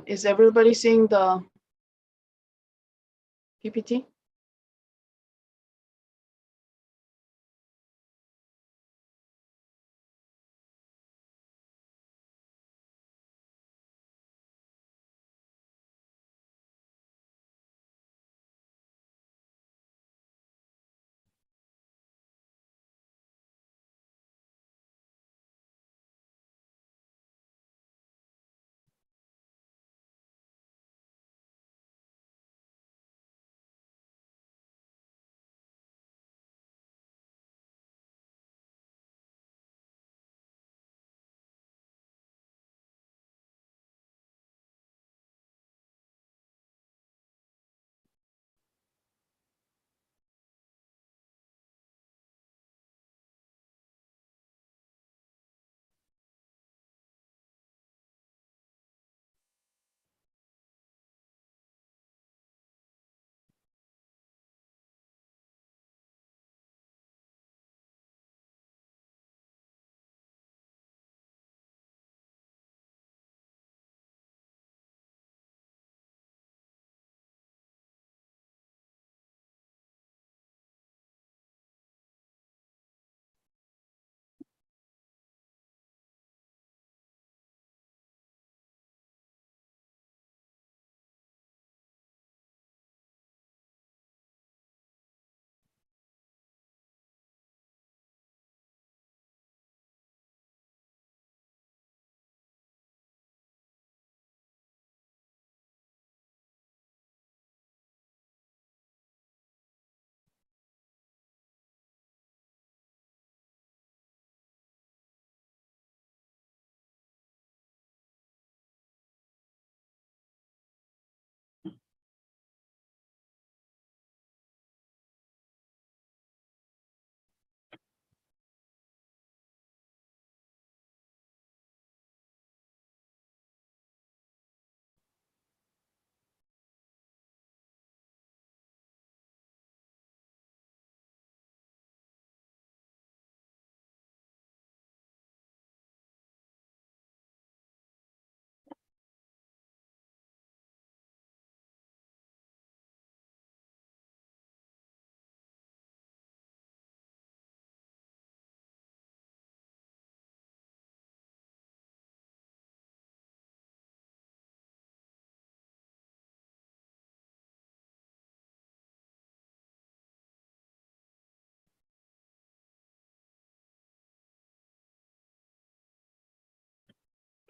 Is everybody seeing the PPT?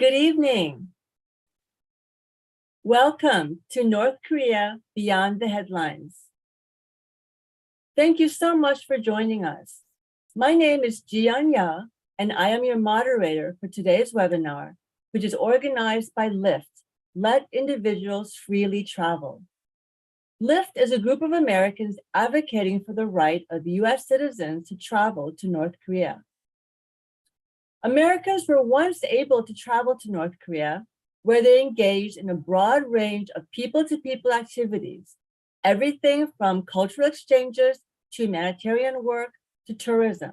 Good evening. Welcome to North Korea Beyond the Headlines. Thank you so much for joining us. My name is Jian Ya, and I am your moderator for today's webinar, which is organized by LIFT, Let Individuals Freely Travel. LIFT is a group of Americans advocating for the right of US citizens to travel to North Korea. Americans were once able to travel to North Korea, where they engaged in a broad range of people-to-people activities, everything from cultural exchanges to humanitarian work to tourism.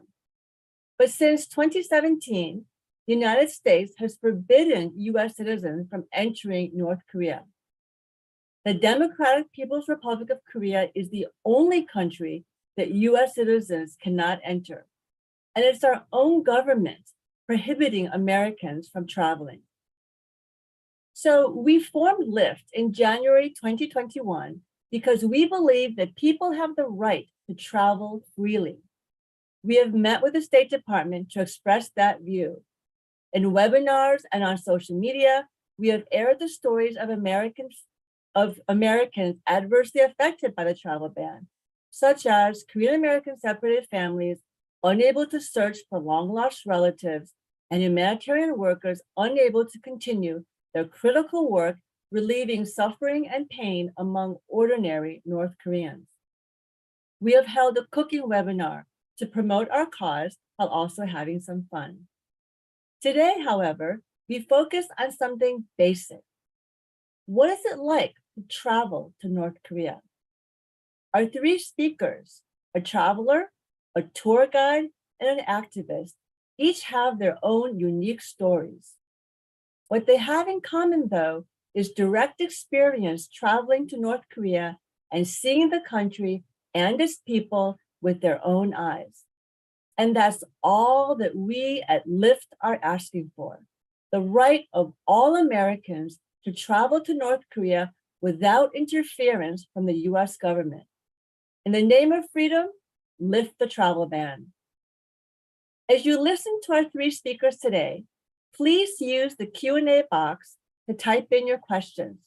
But since 2017, the United States has forbidden US citizens from entering North Korea. The Democratic People's Republic of Korea is the only country that US citizens cannot enter, and it's our own government prohibiting Americans from traveling. So we formed LIFT in January 2021 because we believe that people have the right to travel freely. We have met with the State Department to express that view. In webinars and on social media, we have aired the stories of Americans adversely affected by the travel ban, such as Korean American separated families unable to search for long-lost relatives and humanitarian workers unable to continue their critical work relieving suffering and pain among ordinary North Koreans. We have held a cooking webinar to promote our cause while also having some fun. Today, however, we focus on something basic. What is it like to travel to North Korea? Our three speakers, a traveler, a tour guide, and an activist, each have their own unique stories. What they have in common, though, is direct experience traveling to North Korea and seeing the country and its people with their own eyes. And that's all that we at LIFT are asking for, the right of all Americans to travel to North Korea without interference from the US government. In the name of freedom, lift the travel ban. As you listen to our three speakers today, please use the Q&A box to type in your questions.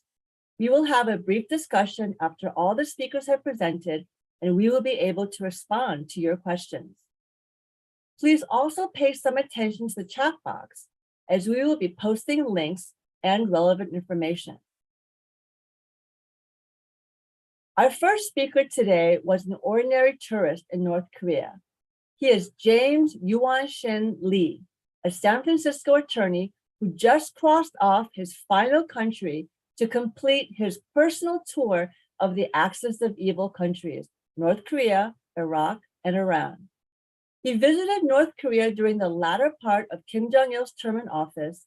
We will have a brief discussion after all the speakers have presented, and we will be able to respond to your questions. Please also pay some attention to the chat box, as we will be posting links and relevant information. Our first speaker today was an ordinary tourist in North Korea. He is James Wansan Lee, a San Francisco attorney who just crossed off his final country to complete his personal tour of the axis of evil countries, North Korea, Iraq, and Iran. He visited North Korea during the latter part of Kim Jong-il's term in office,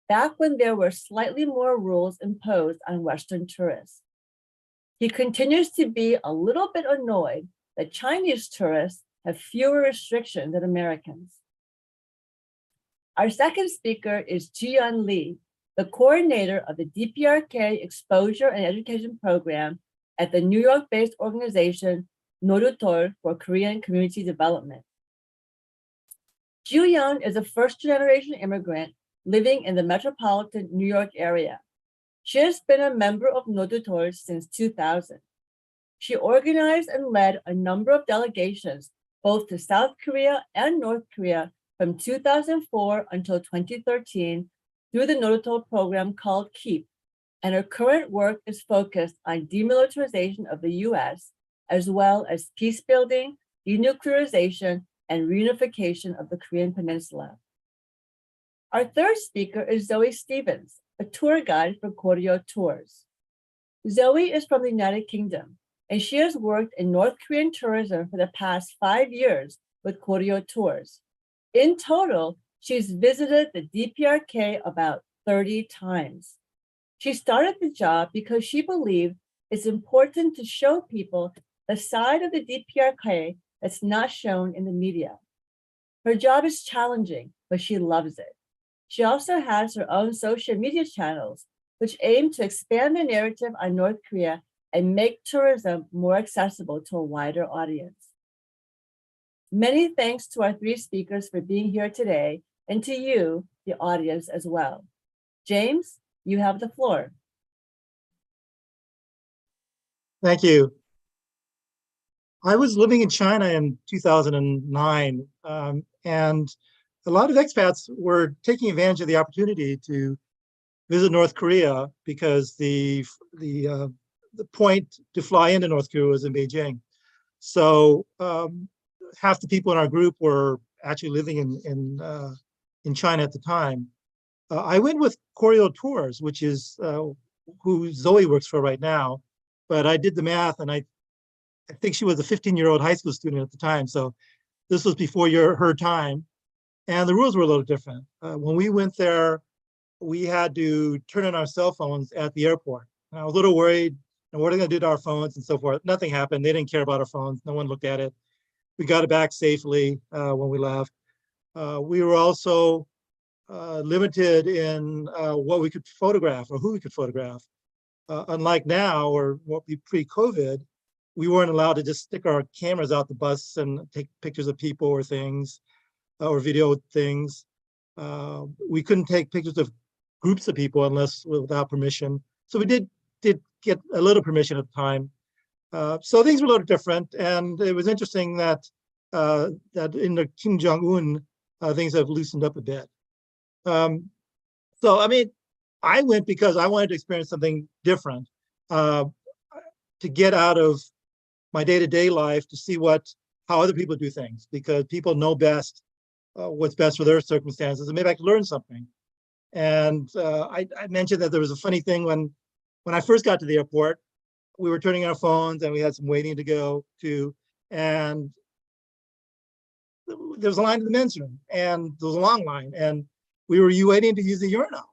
back when there were slightly more rules imposed on Western tourists. He continues to be a little bit annoyed that Chinese tourists have fewer restrictions than Americans. Our second speaker is Ji-yeon Lee, the coordinator of the dprk Exposure and Education Program at the New York-based organization Norutol for Korean Community Development. Ji-yeon is a first-generation immigrant living in the metropolitan New York area. She has been a member of Norutol since 2000. She organized and led a number of delegations both to South Korea and North Korea from 2004 until 2013 through the Norutol program called KEEP, and her current work is focused on demilitarization of the US, as well as peace building, denuclearization, and reunification of the Korean Peninsula. Our third speaker is Zoe Stevens, a tour guide for Koryo Tours. Zoe is from the United Kingdom, and she has worked in North Korean tourism for the past 5 years with Koryo Tours. In total, she's visited the dprk about 30 times. She started the job because she believed it's important to show people the side of the dprk that's not shown in the media. Her job is challenging, but she loves it. She also has her own social media channels, which aim to expand the narrative on North Korea and make tourism more accessible to a wider audience. Many thanks to our three speakers for being here today, and to you, the audience, as well. James, you have the floor. Thank you. I was living in China in 2009, and a lot of expats were taking advantage of the opportunity to visit North Korea because the point to fly into North Korea was in Beijing. So half the people in our group were actually living in China at the time. I went with Koryo Tours, which is who Zoe works for right now. But I did the math, and I think she was a 15-year-old high school student at the time. So this was before her time. And the rules were a little different. When we went there, we had to turn on our cell phones at the airport. And I was a little worried, and what are they going to do to our phones and so forth? Nothing happened. They didn't care about our phones. No one looked at it. We got it back safely when we left. We were also limited in what we could photograph or who we could photograph. Unlike now, or what we pre-COVID, we weren't allowed to just stick our cameras out the bus and take pictures of people or things, or video things. We couldn't take pictures of groups of people unless without permission. So we did get a little permission at the time. So things were a little different, and it was interesting that that in the Kim Jong-un, things have loosened up a bit. So I mean, I went because I wanted to experience something different, to get out of my day-to-day life, to see how other people do things, because people know best what's best for their circumstances, and maybe I could learn something. And I mentioned that there was a funny thing when I first got to the airport. We were turning our phones, and we had some waiting to go to, and there was a line to the men's room, and there was a long line, and we were waiting to use the urinal.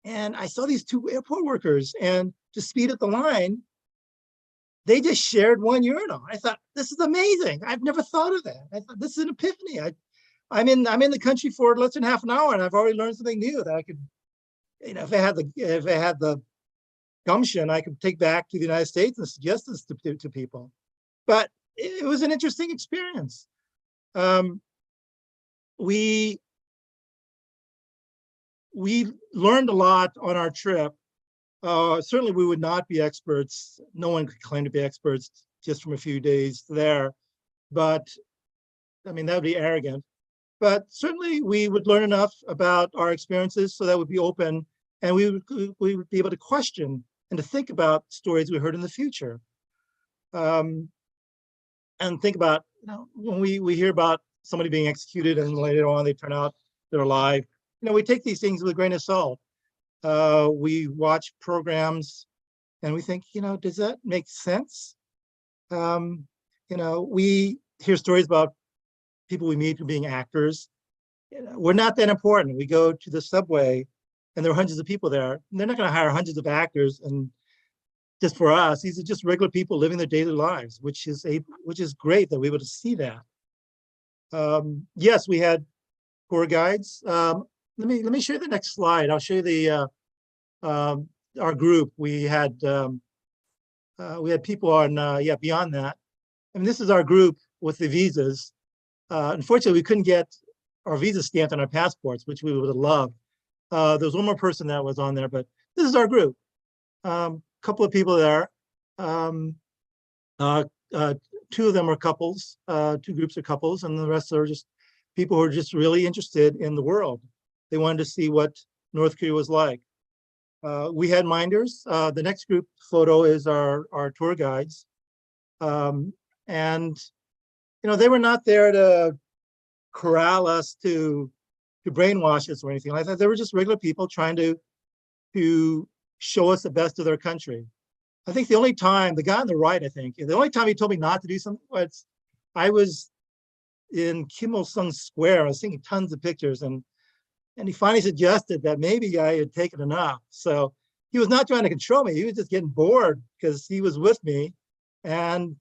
And I saw these two airport workers, and to speed up the line, they just shared one urinal. I thought, this is amazing. I've never thought of that. I thought, this is an epiphany. I'm in the country for less than half an hour, and I've already learned something new that I could, if I had the gumption, I could take back to the United States and suggest this to people. But it was an interesting experience. We learned a lot on our trip. Certainly, we would not be experts. No one could claim to be experts just from a few days there. But I mean, that would be arrogant. But certainly, we would learn enough about our experiences so that would be open, and we would be able to question and to think about stories we heard in the future. And think about, when we hear about somebody being executed and later on they turn out they're alive, we take these things with a grain of salt. We watch programs and we think, does that make sense? We hear stories about people we meet who being actors. We're not that important. We go to the subway and there are hundreds of people there. And they're not going to hire hundreds of actors and just for us. These are just regular people living their daily lives, which is great that we're able to see that. Yes, we had tour guides. Let me show you the next slide. I'll show you our group. We had people on beyond that. I mean, this is our group with the visas. Unfortunately, we couldn't get our visa stamped on our passports, which we would have loved. There was one more person that was on there, but this is our group. Couple of people there. Two of them are couples, two groups are couples, and the rest are just people who are just really interested in the world. They wanted to see what North Korea was like. We had minders. The next group photo is our tour guides. And, they were not there to corral us to brainwash us or anything like that. They were just regular people trying to show us the best of their country. I think the only time, the guy on the right, the only time he told me not to do something was I was in Kim Il-sung Square. I was taking tons of pictures, and he finally suggested that maybe I had taken enough. So he was not trying to control me. He was just getting bored because he was with me, and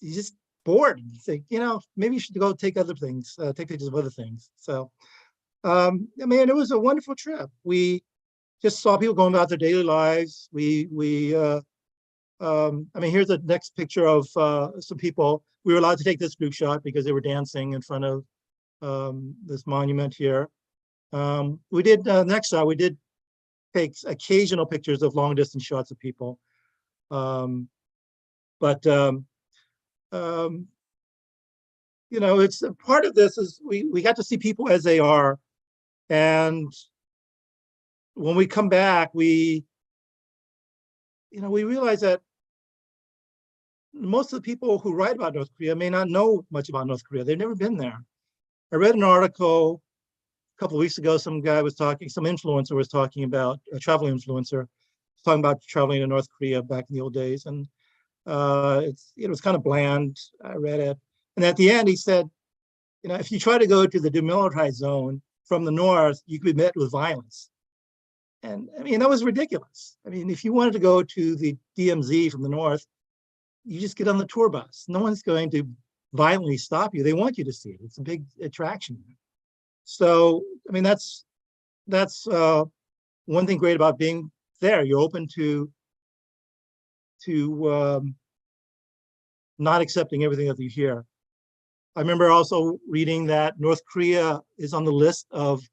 he's just bored. He's like, maybe you should go take other things, take pictures of other things. So, I mean, it was a wonderful trip. We just saw people going about their daily lives. I mean, here's the next picture of some people. We were allowed to take this group shot because they were dancing in front of this monument here. We did, next shot, we did take occasional pictures of long distance shots of people. It's part of this is we got to see people as they are. And when we come back, we realize that most of the people who write about North Korea may not know much about North Korea. They've never been there. I read an article a couple of weeks ago. Some influencer was talking about, a travel influencer, talking about traveling to North Korea back in the old days. And it was kind of bland. I read it. And at the end, he said, if you try to go to the demilitarized zone from the north, you could be met with violence. And I mean, that was ridiculous. I mean, if you wanted to go to the DMZ from the north, you just get on the tour bus. No one's going to violently stop you. They want you to see it. It's a big attraction. So, I mean, that's one thing great about being there. You're open to not accepting everything that you hear. I remember also reading that North Korea is on the list of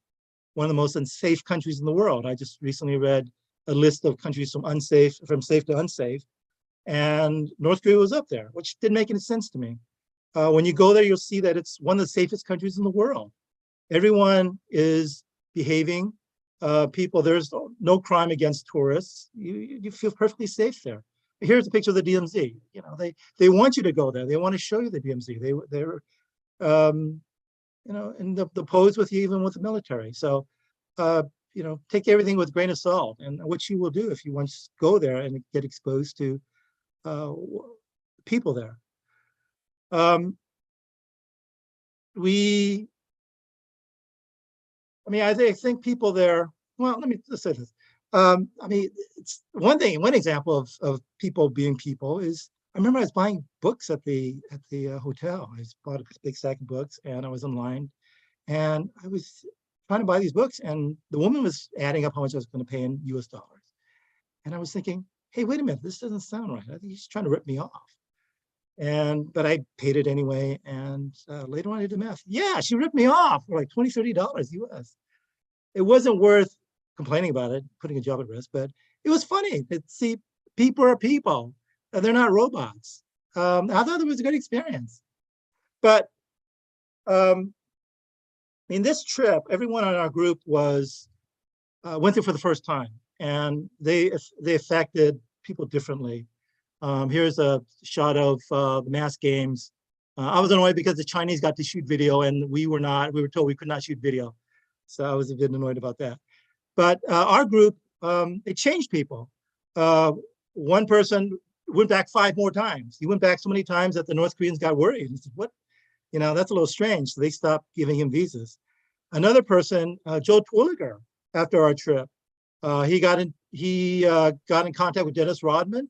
one of the most unsafe countries in the world. I just recently read a list of countries from safe to unsafe, and North Korea was up there, which didn't make any sense to me. When you go there, you'll see that it's one of the safest countries in the world. Everyone is behaving. There's no crime against tourists. You feel perfectly safe there. Here's a picture of the DMZ. They want you to go there. They want to show you the DMZ. They're and the pose with you, even with the military. So, take everything with a grain of salt, and which you will do if you once go there and get exposed to people there. I think people there well, let me just say this. I mean, it's one thing. One example of people being people is I remember I was buying books at the hotel. I just bought a big stack of books, and I was in line, and I was trying to buy these books, and the woman was adding up how much I was going to pay in U.S. dollars, and I was thinking, hey, wait a minute, this doesn't sound right. I think she's trying to rip me off. But I paid it anyway, and later on I did the math. Yeah, she ripped me off for like $20, $30 US. It wasn't worth complaining about it, putting a job at risk, but it was funny to see people are people, and they're not robots. I thought it was a good experience. But in this trip, everyone on our group was went there for the first time, and they affected people differently. Here's a shot of the mass games. I was annoyed because the Chinese got to shoot video and we were not. We were told we could not shoot video. So I was a bit annoyed about that. But our group, it changed people. One person went back 5 more times. He went back so many times that the North Koreans got worried and said, what? You know, that's a little strange. So they stopped giving him visas. Another person, Joe Twilliger, after our trip, he got in contact with Dennis Rodman.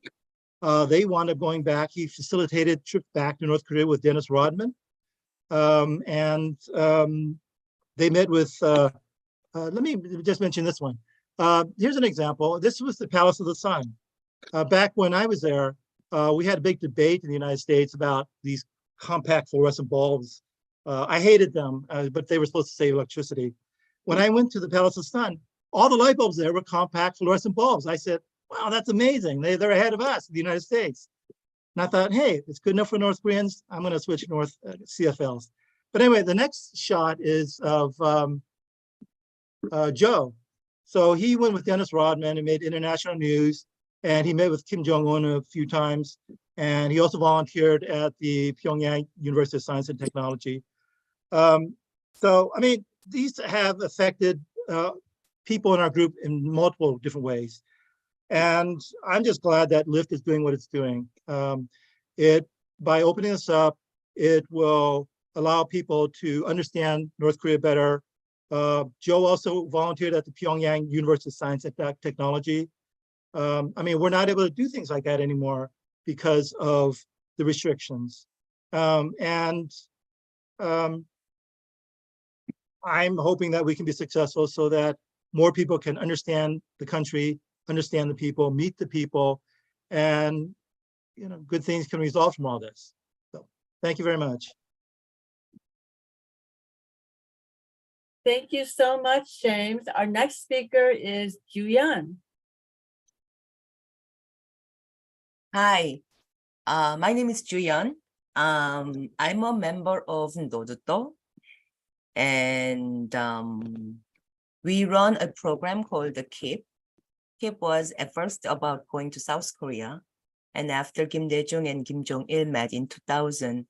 They wound up going back. He facilitated trips back to North Korea with Dennis Rodman. They met with, let me just mention this one. Here's an example. This was the Palace of the Sun. Back when I was there, we had a big debate in the United States about these compact fluorescent bulbs. I hated them, but they were supposed to save electricity. When I went to the Palace of the Sun, all the light bulbs there were compact fluorescent bulbs. I said, wow, that's amazing. They're ahead of us, the United States. And I thought, hey, it's good enough for North Koreans. I'm going to switch North CFLs. But anyway, the next shot is of Joe. So he went with Dennis Rodman and made international news. And he met with Kim Jong-un a few times. And he also volunteered at the Pyongyang University of Science and Technology. So, I mean, these have affected people in our group in multiple different ways. And I'm just glad that LIFT is doing what it's doing. By opening this up, it will allow people to understand North Korea better. Joe also volunteered at the Pyongyang University of Science and Technology. I mean, we're not able to do things like that anymore because of the restrictions. I'm hoping that we can be successful so that more people can understand the country, understand the people, meet the people, and good things can result from all this. So thank you very much. Thank you so much, James. Our next speaker is Juyeon. Hi, my name is Juyeon. I'm a member of Noduto, and we run a program called the KIP. KIP was at first about going to South Korea, and after Kim Dae-jung and Kim Jong-il met in 2000,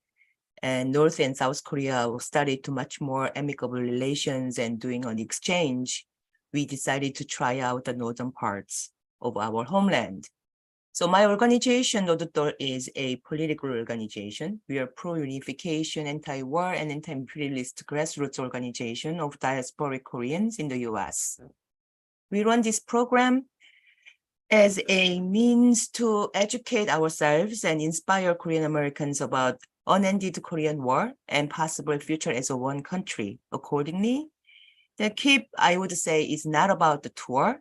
and North and South Korea started to much more amicable relations and doing an exchange, we decided to try out the northern parts of our homeland. So my organization, Noduto, is a political organization. We are pro-unification, anti-war, and anti-imperialist grassroots organization of diasporic Koreans in the US. We run this program as a means to educate ourselves and inspire Korean Americans about unended Korean War and possible future as a one country. Accordingly, the KIP, I would say, is not about the tour,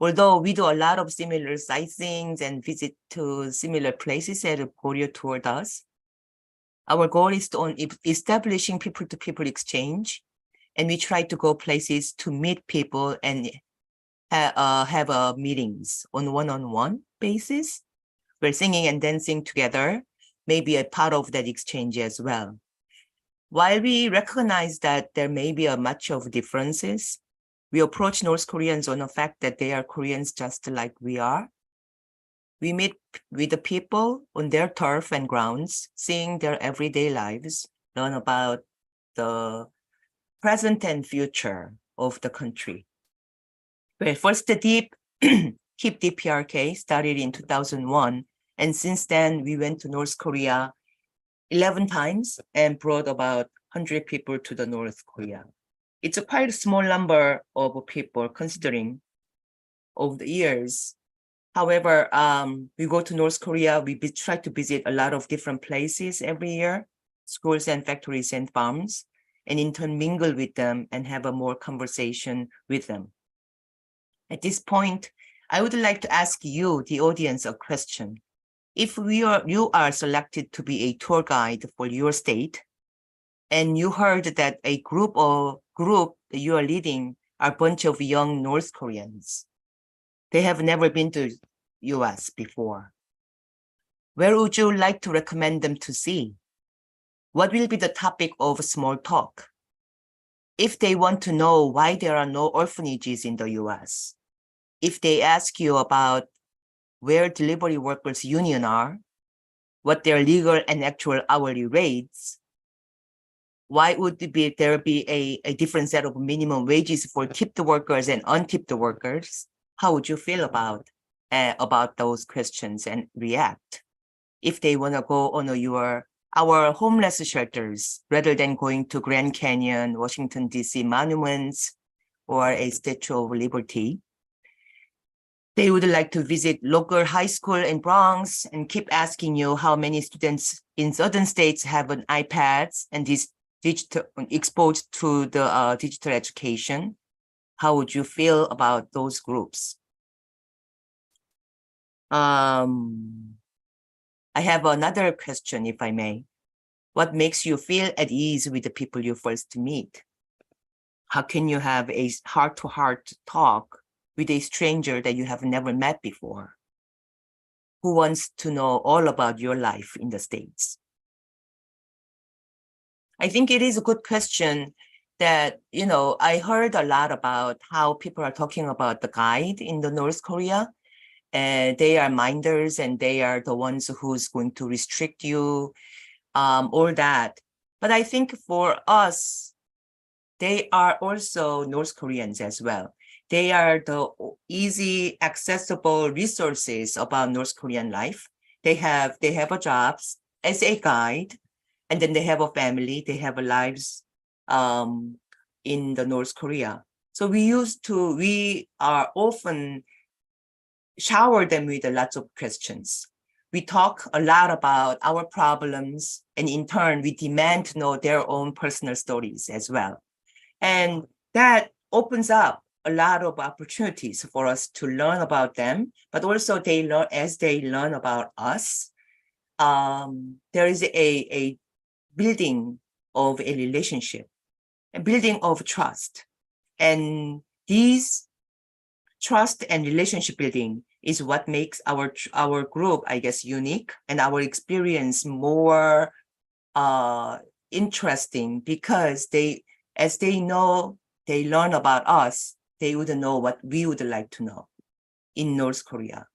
although we do a lot of similar sightseeings and visit to similar places as Korea Tour does. Our goal is on establishing people-to-people exchange, and we try to go places to meet people and have meetings on one-on-one basis. We're singing and dancing together, maybe a part of that exchange as well. While we recognize that there may be a much of differences, we approach North Koreans on the fact that they are Koreans just like we are. We meet with the people on their turf and grounds, seeing their everyday lives, learn about the present and future of the country. Well, first, the KIP dprk started in 2001, and since then we went to North Korea 11 times and brought about 100 people to the North Korea. it's a quite a small number of people considering over the years. However, we go to North Korea, we try to visit a lot of different places every year, schools and factories and farms, and in turn mingle with them and have a more conversation with them. At this point, I would like to ask you, the audience, a question. If you are selected to be a tour guide for your state, and you heard that a group that you are leading are a bunch of young North Koreans, they have never been to US before, where would you like to recommend them to see? What will be the topic of small talk? If they want to know why there are no orphanages in the US, if they ask you about where delivery workers' union are, what their legal and actual hourly rates, why would there be a different set of minimum wages for tipped workers and untipped workers? How would you feel about those questions and react? If they want to go on our homeless shelters, rather than going to Grand Canyon, Washington, D.C. monuments, or a Statue of Liberty, they would like to visit local high school in Bronx and keep asking you how many students in certain states have an iPads and this exposed to the digital education. How would you feel about those groups? I have another question, if I may. What makes you feel at ease with the people you first meet? How can you have a heart-to-heart talk with a stranger that you have never met before, who wants to know all about your life in the States? I think it is a good question that, I heard a lot about how people are talking about the guide in the North Korea, and they are minders and they are the ones who's going to restrict you, all that. But I think for us, they are also North Koreans as well. They are the easy, accessible resources about North Korean life. They have a jobs as a guide, and then they have a family. They have lives in the North Korea. So we are often shower them with lots of questions. We talk a lot about our problems, and in turn, we demand to know their own personal stories as well. And that opens up a lot of opportunities for us to learn about them, but also as they learn about us. There is a building of a relationship, a building of trust. And these trust and relationship building is what makes our group, I guess, unique, and our experience more interesting, because as they learn about us, they would know what we would like to know in North Korea.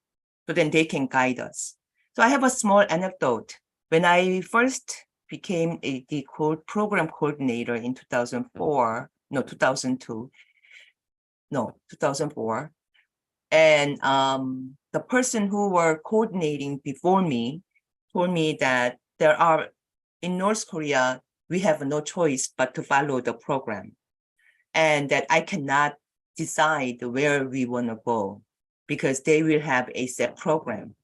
So then they can guide us. So I have a small anecdote. When I first became the program coordinator in 2004, and the person who were coordinating before me told me that in North Korea, we have no choice but to follow the program, and that I cannot decide where we want to go because they will have a set program.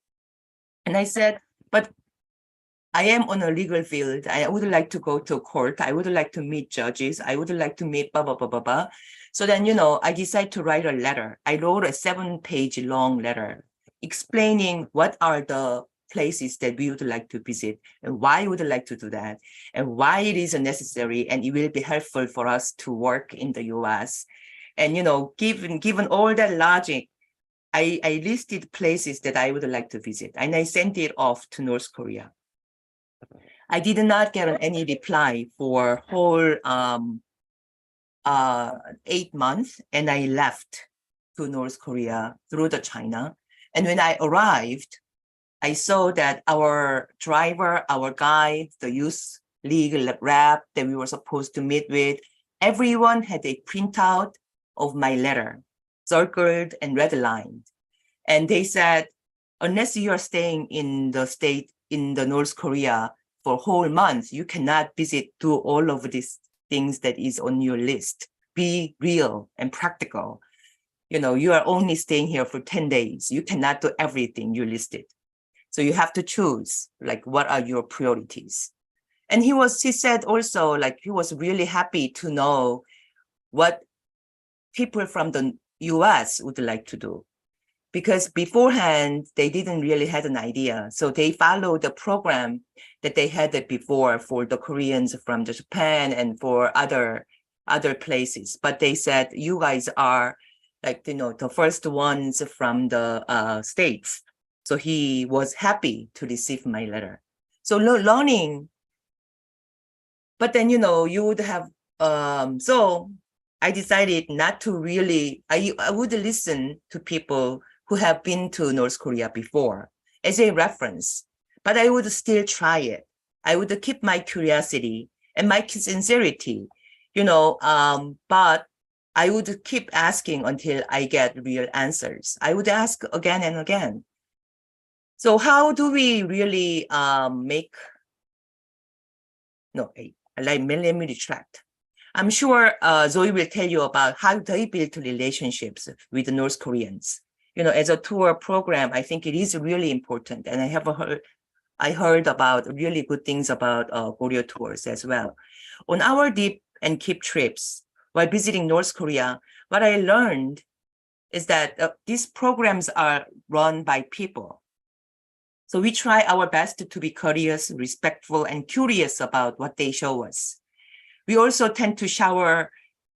And I said, but I am on a legal field. I would like to go to court. I would like to meet judges. I would like to meet blah, blah, blah, blah, blah. So then, I decided to write a letter. I wrote a 7-page long letter explaining what are the places that we would like to visit and why we would like to do that and why it is necessary and it will be helpful for us to work in the US. And, given all that logic, I listed places that I would like to visit, and I sent it off to North Korea. I did not get any reply for whole 8 months, and I left to North Korea through the China. And when I arrived, I saw that our driver, our guide, the youth league rep that we were supposed to meet with, everyone had a printout of my letter, circled and redlined. And they said, unless you are staying in the North Korea for a whole month, you cannot do all of these things that is on your list. be real and practical. You know, you are only staying here for 10 days. You cannot do everything you listed. So you have to choose, like, what are your priorities? And he said also, like, he was really happy to know what people from the US would like to do. Because beforehand, they didn't really have an idea. So they followed the program that they had before for the Koreans from Japan and for other places. But they said, you guys are, like, you know, the first ones from the States. So he was happy to receive my letter. So learning, but then, you know, you would have, so I decided not to really, I would listen to people who have been to North Korea before as a reference, but I would still try it. I would keep my curiosity and my sincerity, you know, but I would keep asking until I get real answers. I would ask again and again. So how do we really let me retract. I'm sure Zoe will tell you about how they built relationships with the North Koreans. You know, as a tour program, I think it is really important. And I heard about really good things about Korea tours as well. On our deep and keep trips while visiting North Korea, what I learned is that these programs are run by people. So we try our best to be courteous, respectful, and curious about what they show us. We also tend to shower,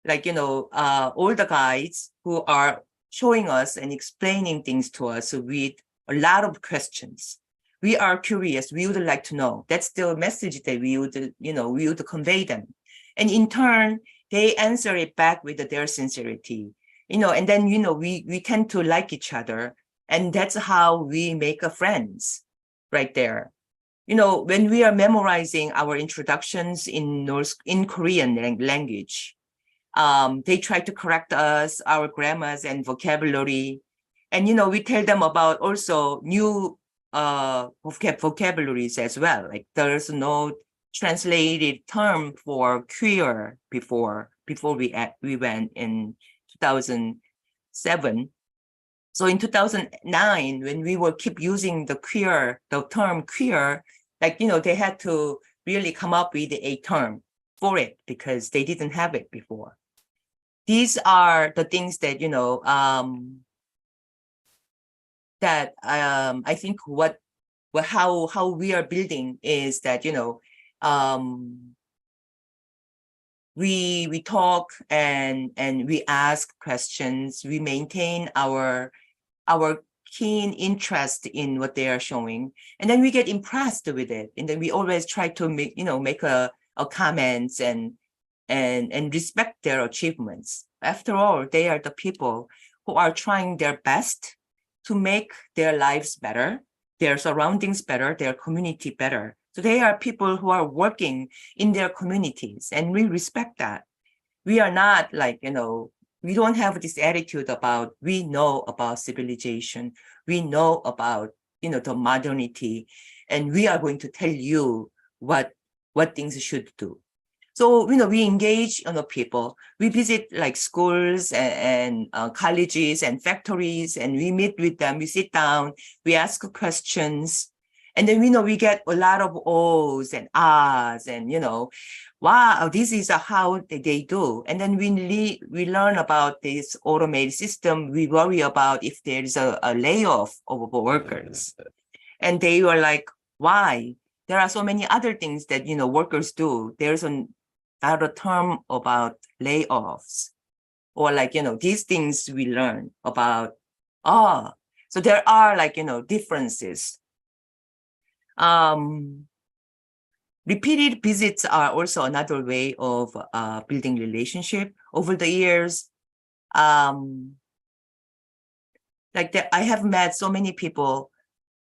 like, you know, all the guides who are showing us and explaining things to us with a lot of questions. We are curious. We would like to know. That's the message that we would, you know, we would convey them. And in turn, they answer it back with their sincerity, you know, and then, you know, we tend to like each other. And that's how we make friends right there. You know, when we are memorizing our introductions in Korean language, they try to correct us, our grammars and vocabulary. And, you know, we tell them about also new vocabularies as well. Like there's no translated term for queer before we went in 2007. So in 2009, when we will keep using the term queer, like, you know, they had to really come up with a term for it because they didn't have it before. These are the things that, you know, I think how we are building is that, you know, we talk and we ask questions, we maintain our keen interest in what they are showing, and then we get impressed with it, and then we always try to make a comments and respect their achievements. After all, they are the people who are trying their best to make their lives better, their surroundings better, their community better. So they are people who are working in their communities, and we respect that. We are not like, you know, we don't have this attitude about we know about civilization, we know about, you know, the modernity, and we are going to tell you what things should do. So, you know, we engage, you know, people. We visit like schools and colleges and factories, and we meet with them. We sit down, we ask questions, and then, you know, we get a lot of ohs and ahs, and, you know, wow, this is how they do. And then we learn about this automated system. We worry about if there's a layoff of workers. And they were like, why? There are so many other things that, you know, workers do. There's not a term about layoffs, or like, you know, these things we learn about. So there are like, you know, differences. Repeated visits are also another way of building relationship. Over the years, I have met so many people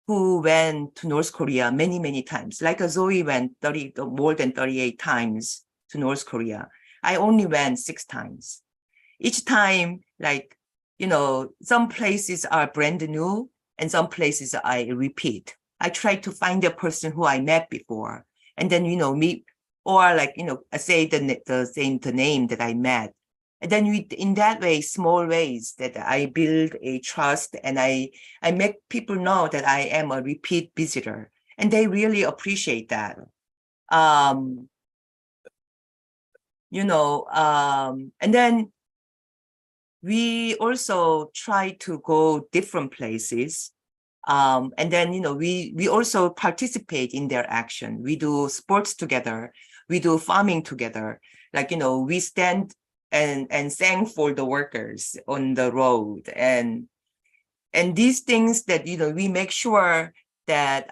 who went to North Korea many, many times. Like Zoe went more than 38 times to North Korea. I only went 6 times. Each time, like, you know, some places are brand new and some places I repeat. I try to find a person who I met before, and then, you know, meet, or like, you know, say the name that I met, And then in that way, small ways that I build a trust and I make people know that I am a repeat visitor, and they really appreciate that. And then we also try to go different places. And then, we also participate in their action. We do sports together. We do farming together. Like, we stand and sang for the workers on the road. And these things that, we make sure that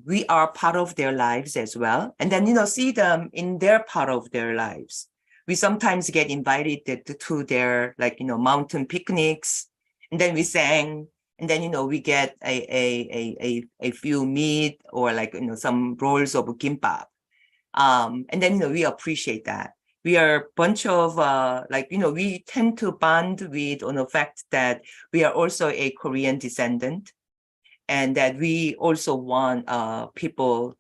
we are part of their lives as well. And then, see them in their part of their lives. We sometimes get invited to their, mountain picnics. And then we sang. And then, we get a few meat or some rolls of kimbap. And then, we appreciate that. We are a bunch of, we tend to bond with on the fact that we are also a Korean descendant, and that we also want people,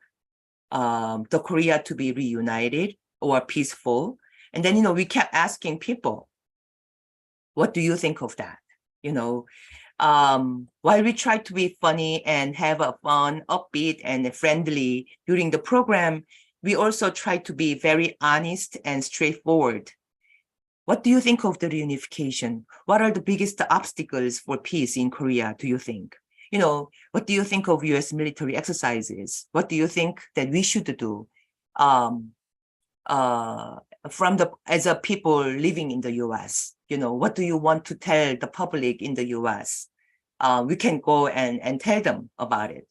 the Korea to be reunited or peaceful. And then, we kept asking people, what do you think of that? While we try to be funny and have a fun, upbeat, and friendly during the program, we also try to be very honest and straightforward. What do you think of the reunification? What are the biggest obstacles for peace in Korea, do you think? What do you think of US military exercises? What do you think that we should do as a people living in the US? What do you want to tell the public in the US? We can go and tell them about it.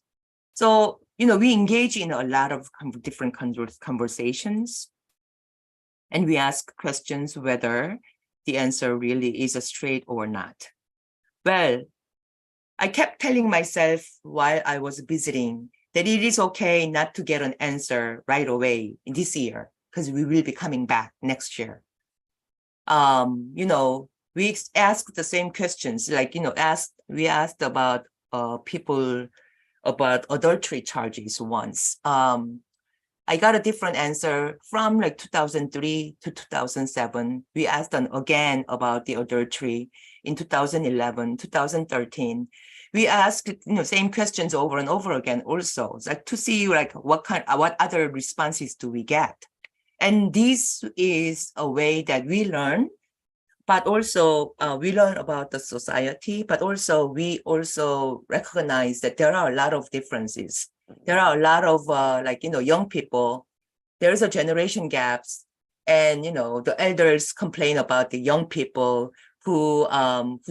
So, we engage in a lot of different conversations, and we ask questions whether the answer really is straight or not. Well, I kept telling myself while I was visiting that it is okay not to get an answer right away in this year, because we will be coming back next year. We asked the same questions, we asked about people about adultery charges once. I got a different answer from 2003 to 2007. We asked them again about the adultery in 2011, 2013. We asked same questions over and over again also, to see what other responses do we get. And this is a way that we learn, but also we learn about the society, but also we also recognize that there are a lot of differences. There are a lot of young people. There's a generation gaps, and the elders complain about the young people who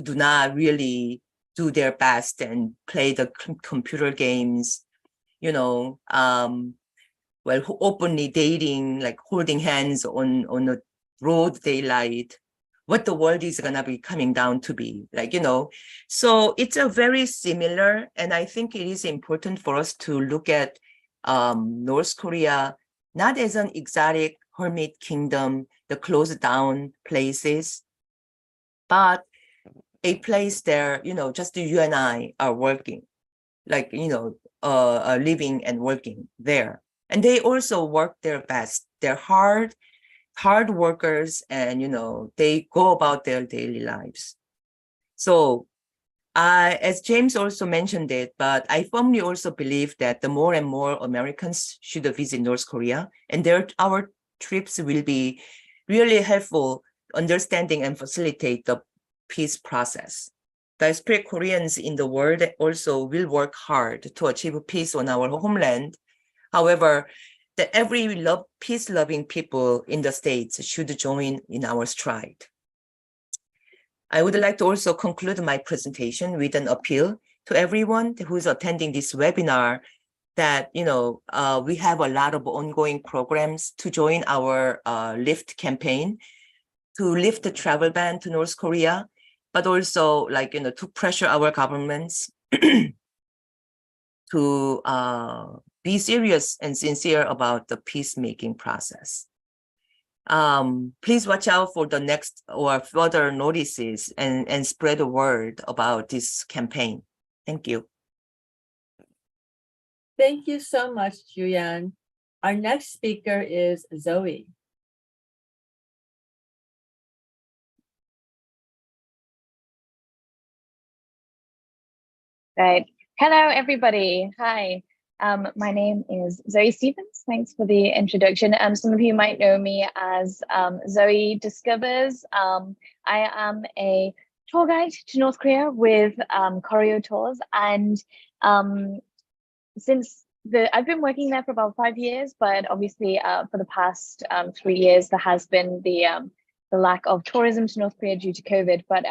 do not really do their best and play the computer games, who openly dating, holding hands on a broad daylight, what the world is gonna be coming down to be, So it's a very similar, and I think it is important for us to look at North Korea not as an exotic hermit kingdom, the closed down places, but a place there, just you and I are working, living and working there. And they also work their best. They're hard workers, and they go about their daily lives. So as James also mentioned it, but I firmly also believe that the more and more Americans should visit North Korea, and our trips will be really helpful understanding and facilitate the peace process. Diasporic Koreans in the world also will work hard to achieve peace on our homeland. However, that every peace-loving people in the States should join in our stride. I would like to also conclude my presentation with an appeal to everyone who is attending this webinar that, we have a lot of ongoing programs to join our LIFT campaign, to lift the travel ban to North Korea, but also to pressure our governments to be serious and sincere about the peacemaking process. Please watch out for the next or further notices and spread the word about this campaign. Thank you. Thank you so much, Julian. Our next speaker is Zoe. Right. Hello, everybody. Hi. My name is Zoe Stevens. Thanks for the introduction. Some of you might know me as Zoe Discovers. I am a tour guide to North Korea with Choreo Tours, and I've been working there for about 5 years, but obviously for the past 3 years there has been the lack of tourism to North Korea due to COVID. But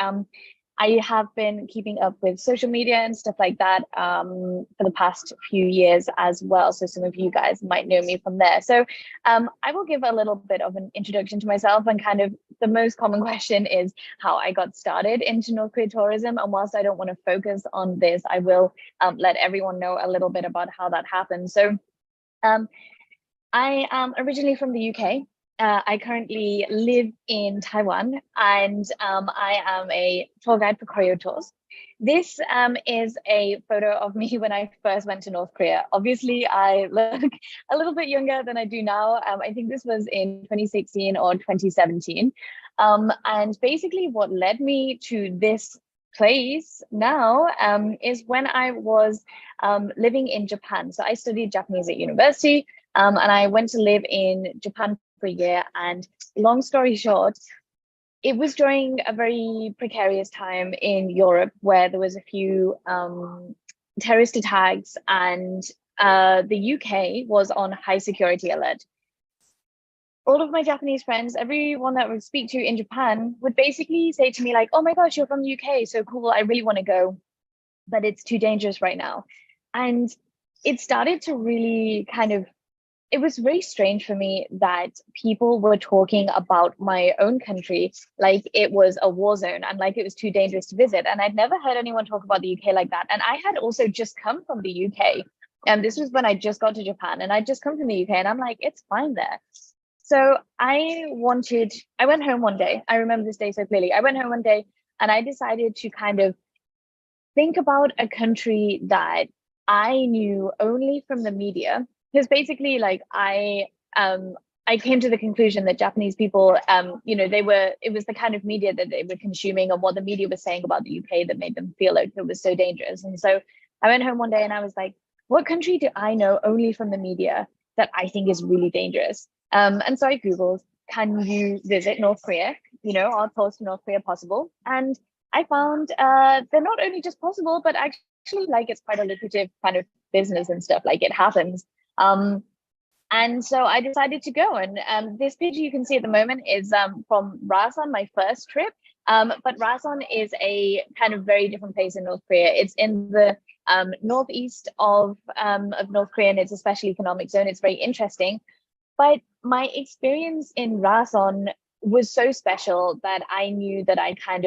I have been keeping up with social media and stuff like that for the past few years as well. So some of you guys might know me from there. So I will give a little bit of an introduction to myself, and kind of the most common question is how I got started into North Korea tourism. And whilst I don't want to focus on this, I will let everyone know a little bit about how that happened. So I am originally from the UK. I currently live in Taiwan, and I am a tour guide for Choreo Tours. This is a photo of me when I first went to North Korea. Obviously, I look a little bit younger than I do now. I think this was in 2016 or 2017. And basically what led me to this place now is when I was living in Japan. So I studied Japanese at university, and I went to live in Japan for a year. And long story short, it was during a very precarious time in Europe where there was a few terrorist attacks, and the UK was on high security alert. All of my Japanese friends, everyone that I would speak to in Japan would basically say to me like, oh my gosh, you're from the UK, so cool, I really want to go, but it's too dangerous right now. And it started to really it was very strange for me that people were talking about my own country like it was a war zone and like it was too dangerous to visit. And I'd never heard anyone talk about the UK like that. And I had also just come from the UK. And this was when I just got to Japan, and I'd just come from the UK, and I'm like, it's fine there. So I went home one day. I remember this day so clearly. I went home one day and I decided to kind of think about a country that I knew only from the media. Because basically, like I came to the conclusion that Japanese people, it was the kind of media that they were consuming and what the media was saying about the UK that made them feel like it was so dangerous. And so I went home one day and I was like, what country do I know only from the media that I think is really dangerous? And so I Googled, can you visit North Korea? Are tours to North Korea possible? And I found they're not only just possible, but actually like it's quite a lucrative kind of business and stuff, like it happens. And so I decided to go, and this picture you can see at the moment is from Rasan, my first trip. But Rasan is a kind of very different place in North Korea. It's in the northeast of North Korea, and it's a special economic zone. It's very interesting. But my experience in Rasan was so special that I knew that I had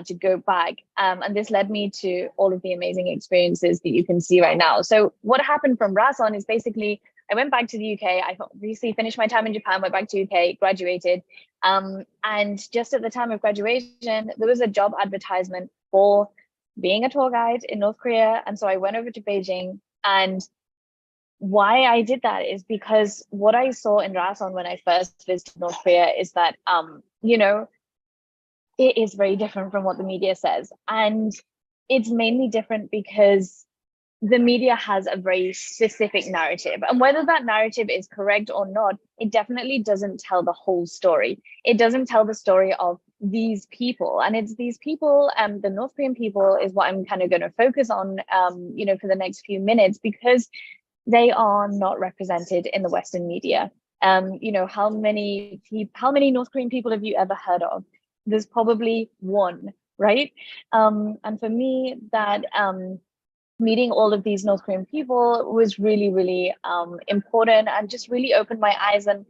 to go back. And this led me to all of the amazing experiences that you can see right now. So what happened from Rasan is basically, I went back to the UK. I obviously finished my time in Japan, went back to UK, graduated. And just at the time of graduation, there was a job advertisement for being a tour guide in North Korea. And so I went over to Beijing. And why I did that is because what I saw in Rasan when I first visited North Korea is that, it is very different from what the media says. And it's mainly different because the media has a very specific narrative. And whether that narrative is correct or not, it definitely doesn't tell the whole story. It doesn't tell the story of these people. And it's these people, the North Korean people is what I'm kind of going to focus on, for the next few minutes, because they are not represented in the Western media. How many North Korean people have you ever heard of? There's probably one, right? And for me, that meeting all of these North Korean people was really, really important, and just really opened my eyes. And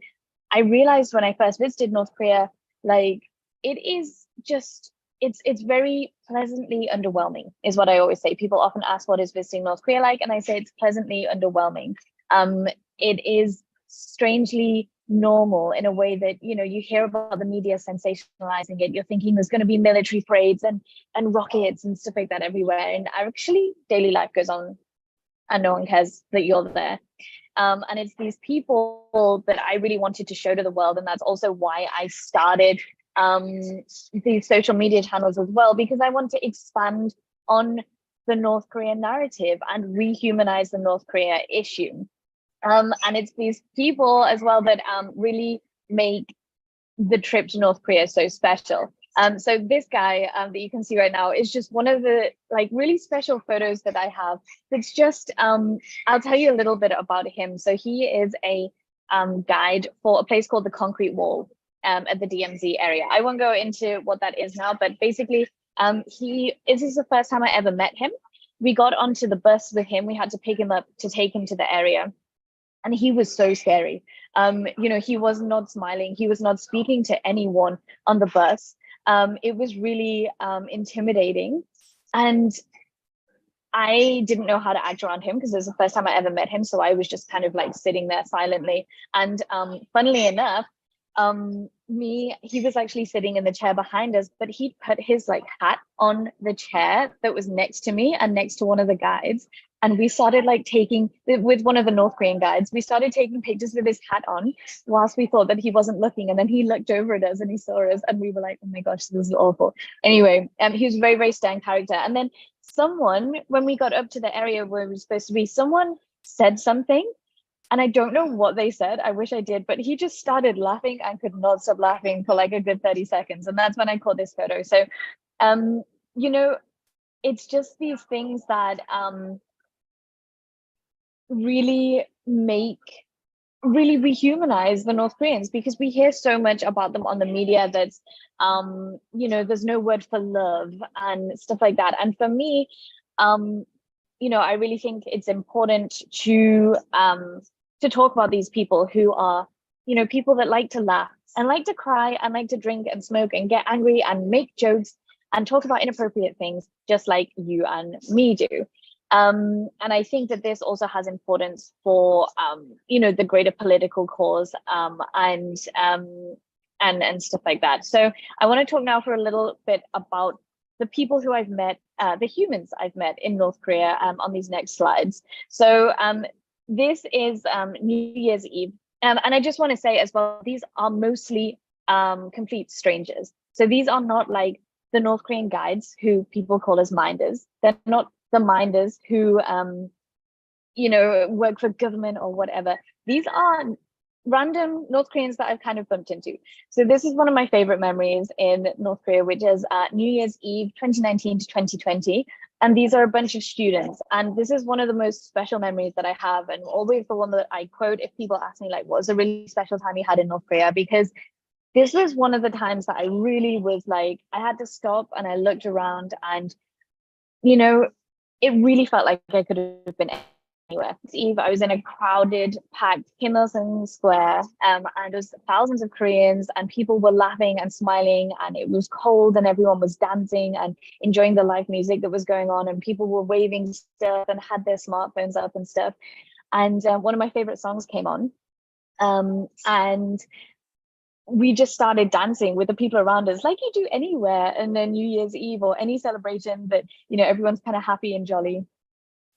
I realized when I first visited North Korea, like it is just, it's very pleasantly underwhelming, is what I always say. People often ask, what is visiting North Korea like? And I say it's pleasantly underwhelming. It is strangely normal in a way that, you hear about the media sensationalizing it. You're thinking there's going to be military parades and rockets and stuff like that everywhere. And actually, daily life goes on and no one cares that you're there. And it's these people that I really wanted to show to the world. And that's also why I started these social media channels as well, because I want to expand on the North Korean narrative and rehumanize the North Korea issue. And it's these people as well that really make the trip to North Korea so special. So this guy that you can see right now is just one of the like really special photos that I have. It's just, I'll tell you a little bit about him. So he is a guide for a place called the Concrete Wall at the DMZ area. I won't go into what that is now, but basically this is the first time I ever met him. We got onto the bus with him. We had to pick him up to take him to the area. And he was so scary. You know, he was not smiling. He was not speaking to anyone on the bus. It was really intimidating. And I didn't know how to act around him because it was the first time I ever met him. So I was just kind of like sitting there silently. And funnily enough, he was actually sitting in the chair behind us, but he put his like hat on the chair that was next to me and next to one of the guides. And we started like taking, with one of the North Korean guides, we started taking pictures with his hat on whilst we thought that he wasn't looking. And then he looked over at us and he saw us and we were like, oh my gosh, this is awful. Anyway, he was a very, very stern character. And then someone, when we got up to the area where we were supposed to be, someone said something. And I don't know what they said. I wish I did, but he just started laughing and could not stop laughing for like a good 30 seconds. And that's when I caught this photo. So, you know, it's just these things that really rehumanize the North Koreans, because we hear so much about them on the media that's, you know, there's no word for love and stuff like that. And for me, you know, I really think it's important to talk about these people who are, you know, people that like to laugh and like to cry and like to drink and smoke and get angry and make jokes and talk about inappropriate things, just like you and me do. And I think that this also has importance for, you know, the greater political cause and stuff like that. So I want to talk now for a little bit about the people who I've met, the humans I've met in North Korea on these next slides. So this is New Year's Eve. And I just want to say as well, these are mostly complete strangers. So these are not like the North Korean guides who people call as minders. They're not the minders who, you know, work for government or whatever. These are random North Koreans that I've kind of bumped into. So this is one of my favorite memories in North Korea, which is New Year's Eve 2019 to 2020. And these are a bunch of students. And this is one of the most special memories that I have, and always the one that I quote if people ask me, like, what was a really special time you had in North Korea? Because this was one of the times that I really was like, I had to stop and I looked around and, you know, it really felt like I could have been anywhere. Eve, I was in a crowded, packed Kim Il-sung Square, and there was thousands of Koreans, and people were laughing and smiling, and it was cold, and everyone was dancing and enjoying the live music that was going on, and people were waving stuff and had their smartphones up and stuff. And one of my favorite songs came on, and we just started dancing with the people around us, like you do anywhere, and then New Year's Eve or any celebration that, you know, everyone's kind of happy and jolly.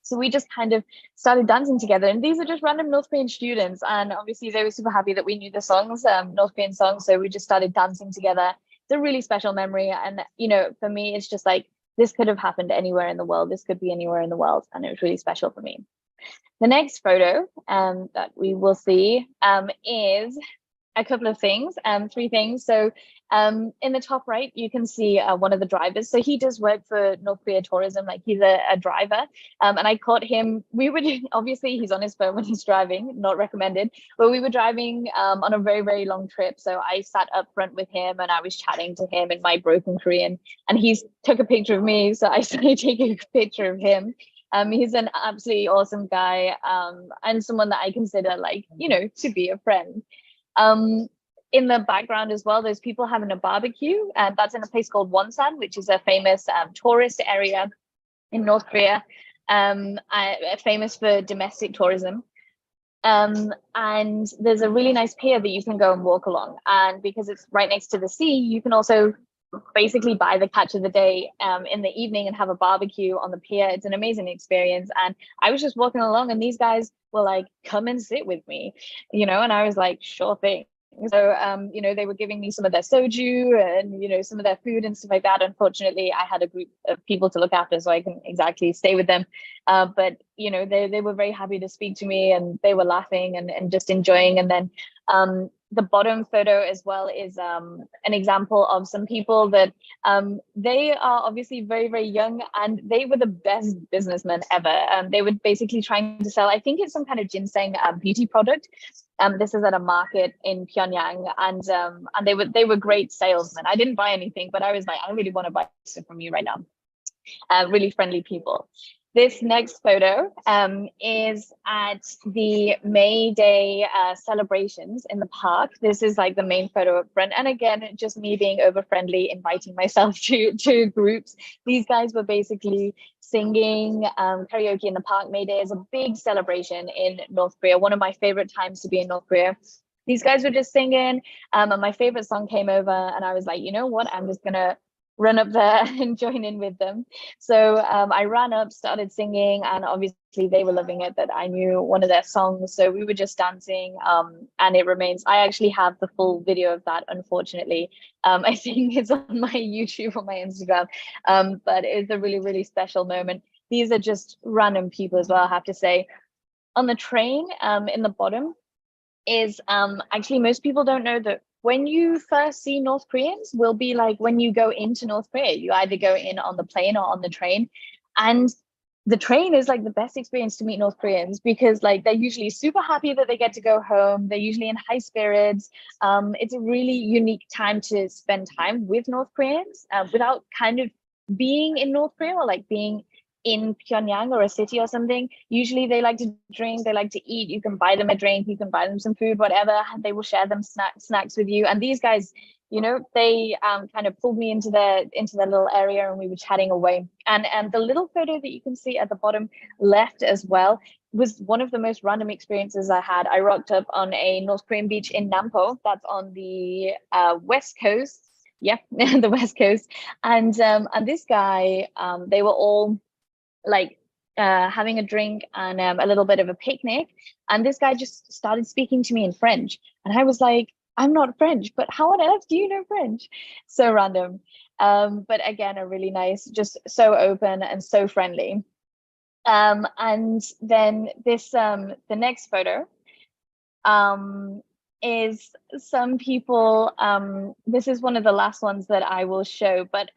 So we just kind of started dancing together, and these are just random North Korean students, and obviously they were super happy that we knew the songs, North Korean songs, so we just started dancing together. It's a really special memory, and you know, for me, it's just like, this could have happened anywhere in the world. This could be anywhere in the world, and it was really special for me. The next photo that we will see is a couple of things, three things. So in the top right, you can see one of the drivers. So he does work for North Korea Tourism, like he's a driver. And I caught him, obviously he's on his phone when he's driving, not recommended, but we were driving on a very, very long trip. So I sat up front with him and I was chatting to him in my broken Korean, and he took a picture of me. So I started taking a picture of him. He's an absolutely awesome guy, and someone that I consider, like, you know, to be a friend. In the background as well, there's people having a barbecue, and that's in a place called Wansan, which is a famous tourist area in North Korea, famous for domestic tourism. And there's a really nice pier that you can go and walk along, and because it's right next to the sea, you can also basically buy the catch of the day in the evening and have a barbecue on the pier. It's an amazing experience. And I was just walking along, and these guys were like, come and sit with me, you know, and I was like, sure thing. So, you know, they were giving me some of their soju and, you know, some of their food and stuff like that. Unfortunately, I had a group of people to look after, so I couldn't exactly stay with them. But, you know, they were very happy to speak to me, and they were laughing and just enjoying. And then the bottom photo as well is an example of some people that they are obviously very, very young, and they were the best businessmen ever. They were basically trying to sell, I think it's some kind of ginseng beauty product. This is at a market in Pyongyang, and they were great salesmen. I didn't buy anything, but I was like, I really want to buy stuff from you right now. Really friendly people. This next photo is at the May Day celebrations in the park. This is like the main photo up front. And again, just me being over friendly, inviting myself to groups. These guys were basically singing karaoke in the park. May Day is a big celebration in North Korea. One of my favorite times to be in North Korea. These guys were just singing, and my favorite song came over, and I was like, you know what? I'm just gonna run up there and join in with them. So I ran up, started singing, and obviously they were loving it that I knew one of their songs. So we were just dancing, and it remains. I actually have the full video of that, unfortunately. I think it's on my YouTube or my Instagram, but it's a really, really special moment. These are just random people as well, I have to say. On the train, in the bottom, is actually most people don't know that when you first see North Koreans will be like when you go into North Korea, you either go in on the plane or on the train. And the train is like the best experience to meet North Koreans, because like they're usually super happy that they get to go home. They're usually in high spirits. It's a really unique time to spend time with North Koreans without kind of being in North Korea or like being in Pyongyang or a city or something. Usually they like to drink, they like to eat. You can buy them a drink, you can buy them some food, whatever. They will share them snacks with you. And these guys, you know, they kind of pulled me into their little area, and we were chatting away. And the little photo that you can see at the bottom left as well was one of the most random experiences I had. I rocked up on a North Korean beach in Nampo. That's on the west coast. Yeah, the west coast. And this guy, they were all like having a drink and a little bit of a picnic, and this guy just started speaking to me in French, and I was like, I'm not French, but how on earth do you know French? So random. But again, a really nice, just so open and so friendly. And then this the next photo is some people, this is one of the last ones that I will show, but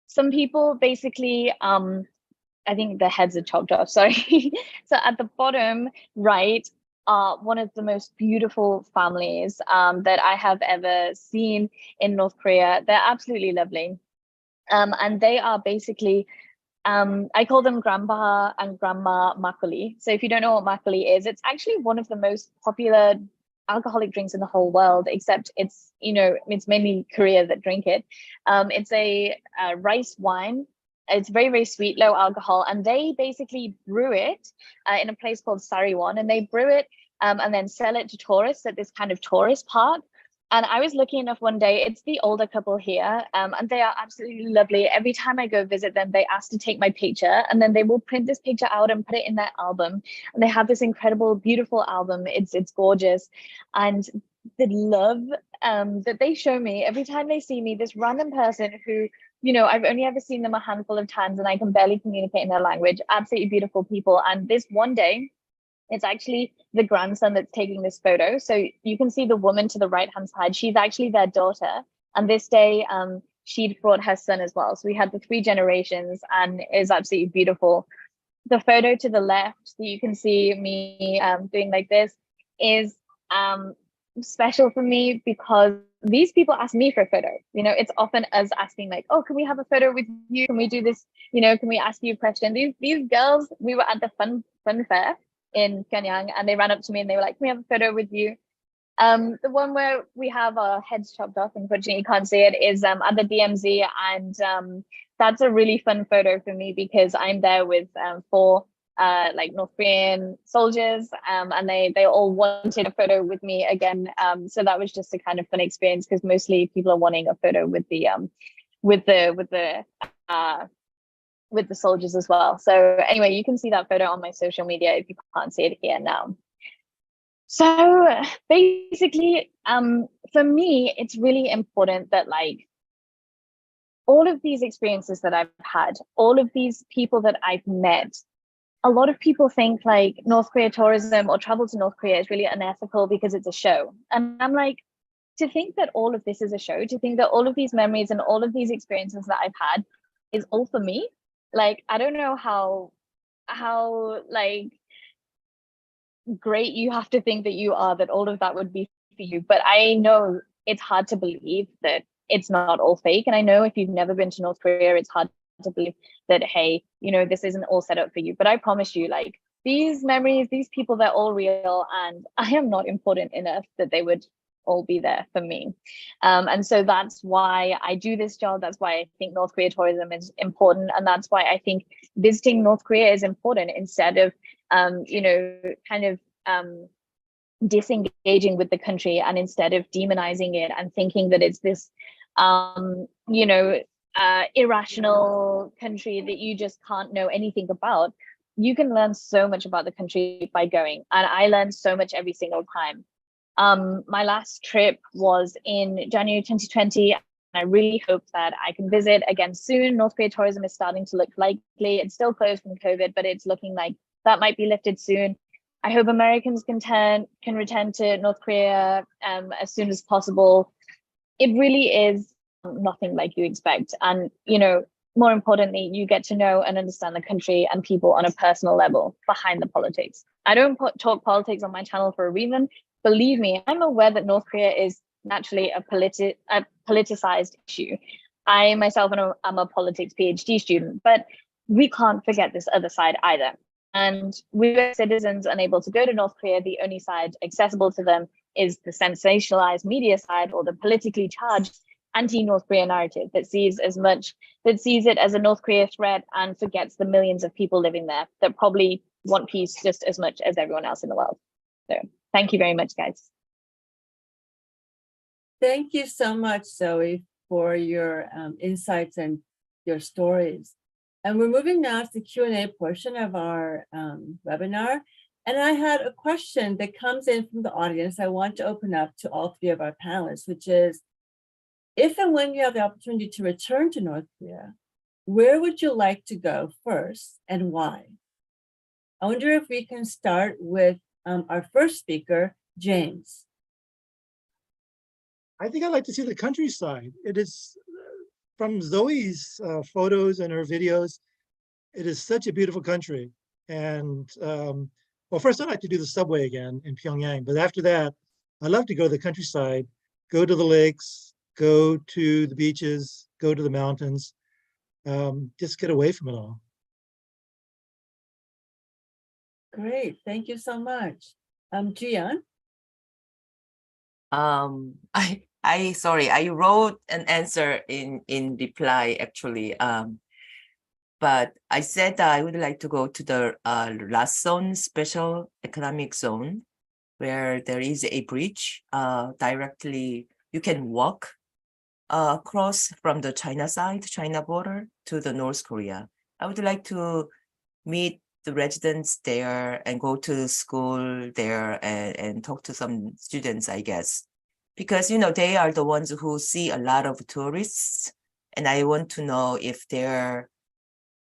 some people basically I think the heads are chopped off, sorry. So at the bottom right are one of the most beautiful families that I have ever seen in North Korea. They're absolutely lovely. And they are basically, I call them Grandpa and Grandma Makgeolli. So if you don't know what makgeolli is, it's actually one of the most popular alcoholic drinks in the whole world, except it's, you know, it's mainly Korea that drink it. It's a rice wine. It's very, very sweet, low alcohol, and they basically brew it in a place called Sariwon, and they brew it and then sell it to tourists at this kind of tourist park. And I was lucky enough one day, it's the older couple here, and they are absolutely lovely. Every time I go visit them, they ask to take my picture, and then they will print this picture out and put it in their album. And they have this incredible, beautiful album. It's gorgeous. And the love that they show me every time they see me, this random person who, you know, I've only ever seen them a handful of times and I can barely communicate in their language. Absolutely beautiful people. And this one day, it's actually the grandson that's taking this photo. So you can see the woman to the right-hand side. She's actually their daughter. And this day, she'd brought her son as well. So we had the 3 generations, and it is absolutely beautiful. The photo to the left that you can see me doing like this is special for me because these people ask me for a photo. You know, it's often us asking like, oh, can we have a photo with you? Can we do this? You know, can we ask you a question? These girls, we were at the fun fair in Pyongyang, and they ran up to me and they were like, can we have a photo with you? The one where we have our heads chopped off, unfortunately you can't see it, is at the DMZ, and that's a really fun photo for me because I'm there with 4 like North Korean soldiers, and they all wanted a photo with me again. So that was just a kind of fun experience because mostly people are wanting a photo with the soldiers as well. So anyway, you can see that photo on my social media if you can't see it here now. So basically, for me, it's really important that like all of these experiences that I've had, all of these people that I've met, a lot of people think like North Korea tourism or travel to North Korea is really unethical because it's a show. And I'm like, to think that all of this is a show, to think that all of these memories and all of these experiences that I've had is all for me. Like, I don't know how like great you have to think that you are that all of that would be for you. But I know it's hard to believe that it's not all fake. And I know if you've never been to North Korea, it's hard to believe that, hey, you know, this isn't all set up for you. But I promise you, like, these memories, these people, they're all real. And I am not important enough that they would all be there for me. And so that's why I do this job. That's why I think North Korea tourism is important. And that's why I think visiting North Korea is important instead of, you know, kind of disengaging with the country, and instead of demonizing it and thinking that it's this, you know, irrational country that you just can't know anything about. You can learn so much about the country by going. And I learned so much every single time. My last trip was in January 2020. And I really hope that I can visit again soon. North Korea tourism is starting to look likely. It's still closed from COVID, but it's looking like that might be lifted soon. I hope Americans can return to North Korea as soon as possible. It really is nothing like you expect. And, you know, more importantly, you get to know and understand the country and people on a personal level behind the politics. I don't talk politics on my channel for a reason. Believe me, I'm aware that North Korea is naturally a politicized issue. I myself am a politics PhD student, but we can't forget this other side either. And we citizens unable to go to North Korea, the only side accessible to them is the sensationalized media side, or the politically charged anti-North Korea narrative that sees it as a North Korea threat and forgets the millions of people living there that probably want peace just as much as everyone else in the world. So thank you very much, guys. Thank you so much, Zoe, for your insights and your stories. And we're moving now to the Q&A portion of our webinar. And I had a question that comes in from the audience I want to open up to all three of our panelists, which is, if and when you have the opportunity to return to North Korea, where would you like to go first and why? I wonder if we can start with our first speaker, James. I think I'd like to see the countryside. It is, from Zoe's photos and her videos, it is such a beautiful country. And well, first I'd like to do the subway again in Pyongyang, but after that, I'd love to go to the countryside, go to the lakes, go to the beaches, go to the mountains, just get away from it all. Great, thank you so much. Jian? Sorry, I wrote an answer in reply actually. But I said I would like to go to the last zone, special economic zone, where there is a bridge directly. You can walk across from the China side, China border, to the North Korea. I would like to meet the residents there and go to school there and talk to some students, I guess. Because, you know, they are the ones who see a lot of tourists. And I want to know if their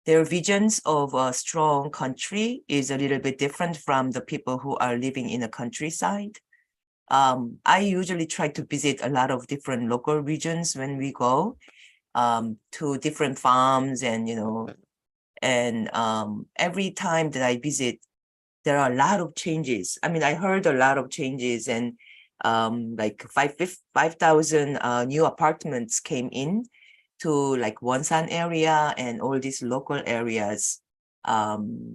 visions of a strong country is a little bit different from the people who are living in the countryside. I usually try to visit a lot of different local regions when we go to different farms, and, you know, and every time that I visit, there are a lot of changes. I mean, I heard a lot of changes, and like 5,000 new apartments came in to like Wansan area and all these local areas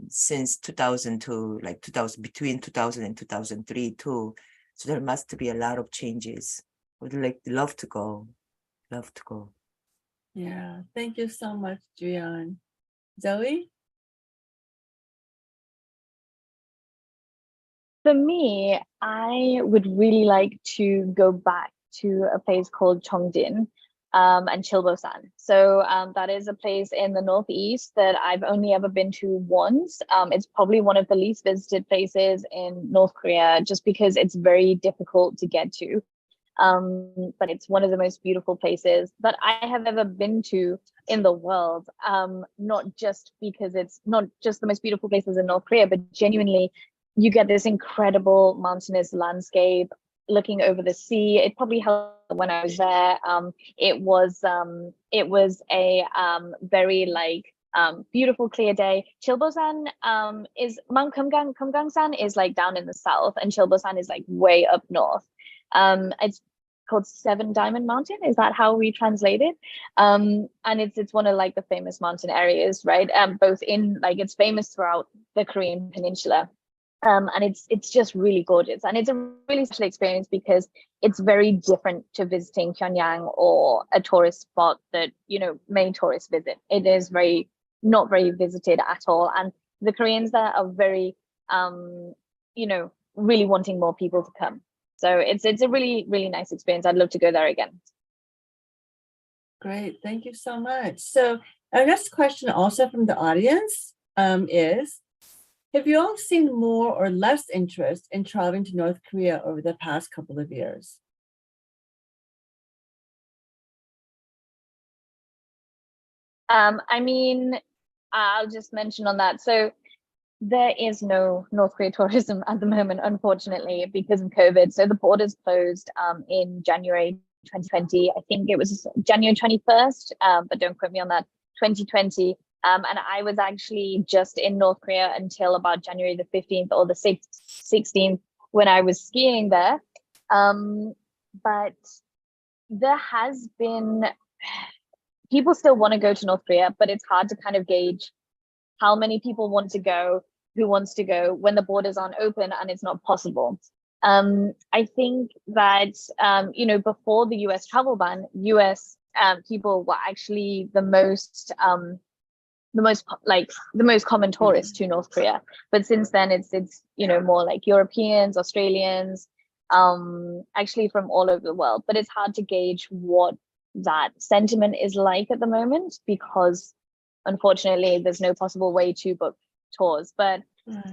since 2000 to like 2000, between 2000 and 2003 too. So there must be a lot of changes. Would love to go. Love to go. Yeah, thank you so much, Jian. Zoe? For me, I would really like to go back to a place called Chongqing. and Chilbosan. So that is a place in the northeast that I've only ever been to once. It's probably one of the least visited places in North Korea just because it's very difficult to get to. But it's one of the most beautiful places that I have ever been to in the world. Not just because it's not just the most beautiful places in North Korea, but genuinely you get this incredible mountainous landscape looking over the sea. It probably helped when I was there. It was a very like beautiful clear day. Chilbosan is Mount Kumgangsan is like down in the south, and Chilbosan is like way up north. It's called Seven Diamond Mountain. Is that how we translate it? And it's one of like the famous mountain areas, right? Both in like it's famous throughout the Korean peninsula. And it's just really gorgeous, and it's a really special experience because it's very different to visiting Pyongyang or a tourist spot that many tourists visit. It is not very visited at all, and the Koreans there are very really wanting more people to come. So it's a really, really nice experience. I'd love to go there again. Great, thank you so much. So our next question, also from the audience, is: have you all seen more or less interest in traveling to North Korea over the past couple of years? I mean, I'll just mention on that. So there is no North Korea tourism at the moment, unfortunately, because of COVID. So the borders closed in January 2020. I think it was January 21st, but don't quote me on that, 2020. And I was actually just in North Korea until about January the 15th or the 16th when I was skiing there. But there has been, people still want to go to North Korea, but it's hard to kind of gauge how many people want to go, who wants to go when the borders aren't open and it's not possible. I think that, before the US travel ban, US people were actually the most common tourists to North Korea. But since then it's more like Europeans, Australians, actually from all over the world. But it's hard to gauge what that sentiment is like at the moment because unfortunately there's no possible way to book tours. But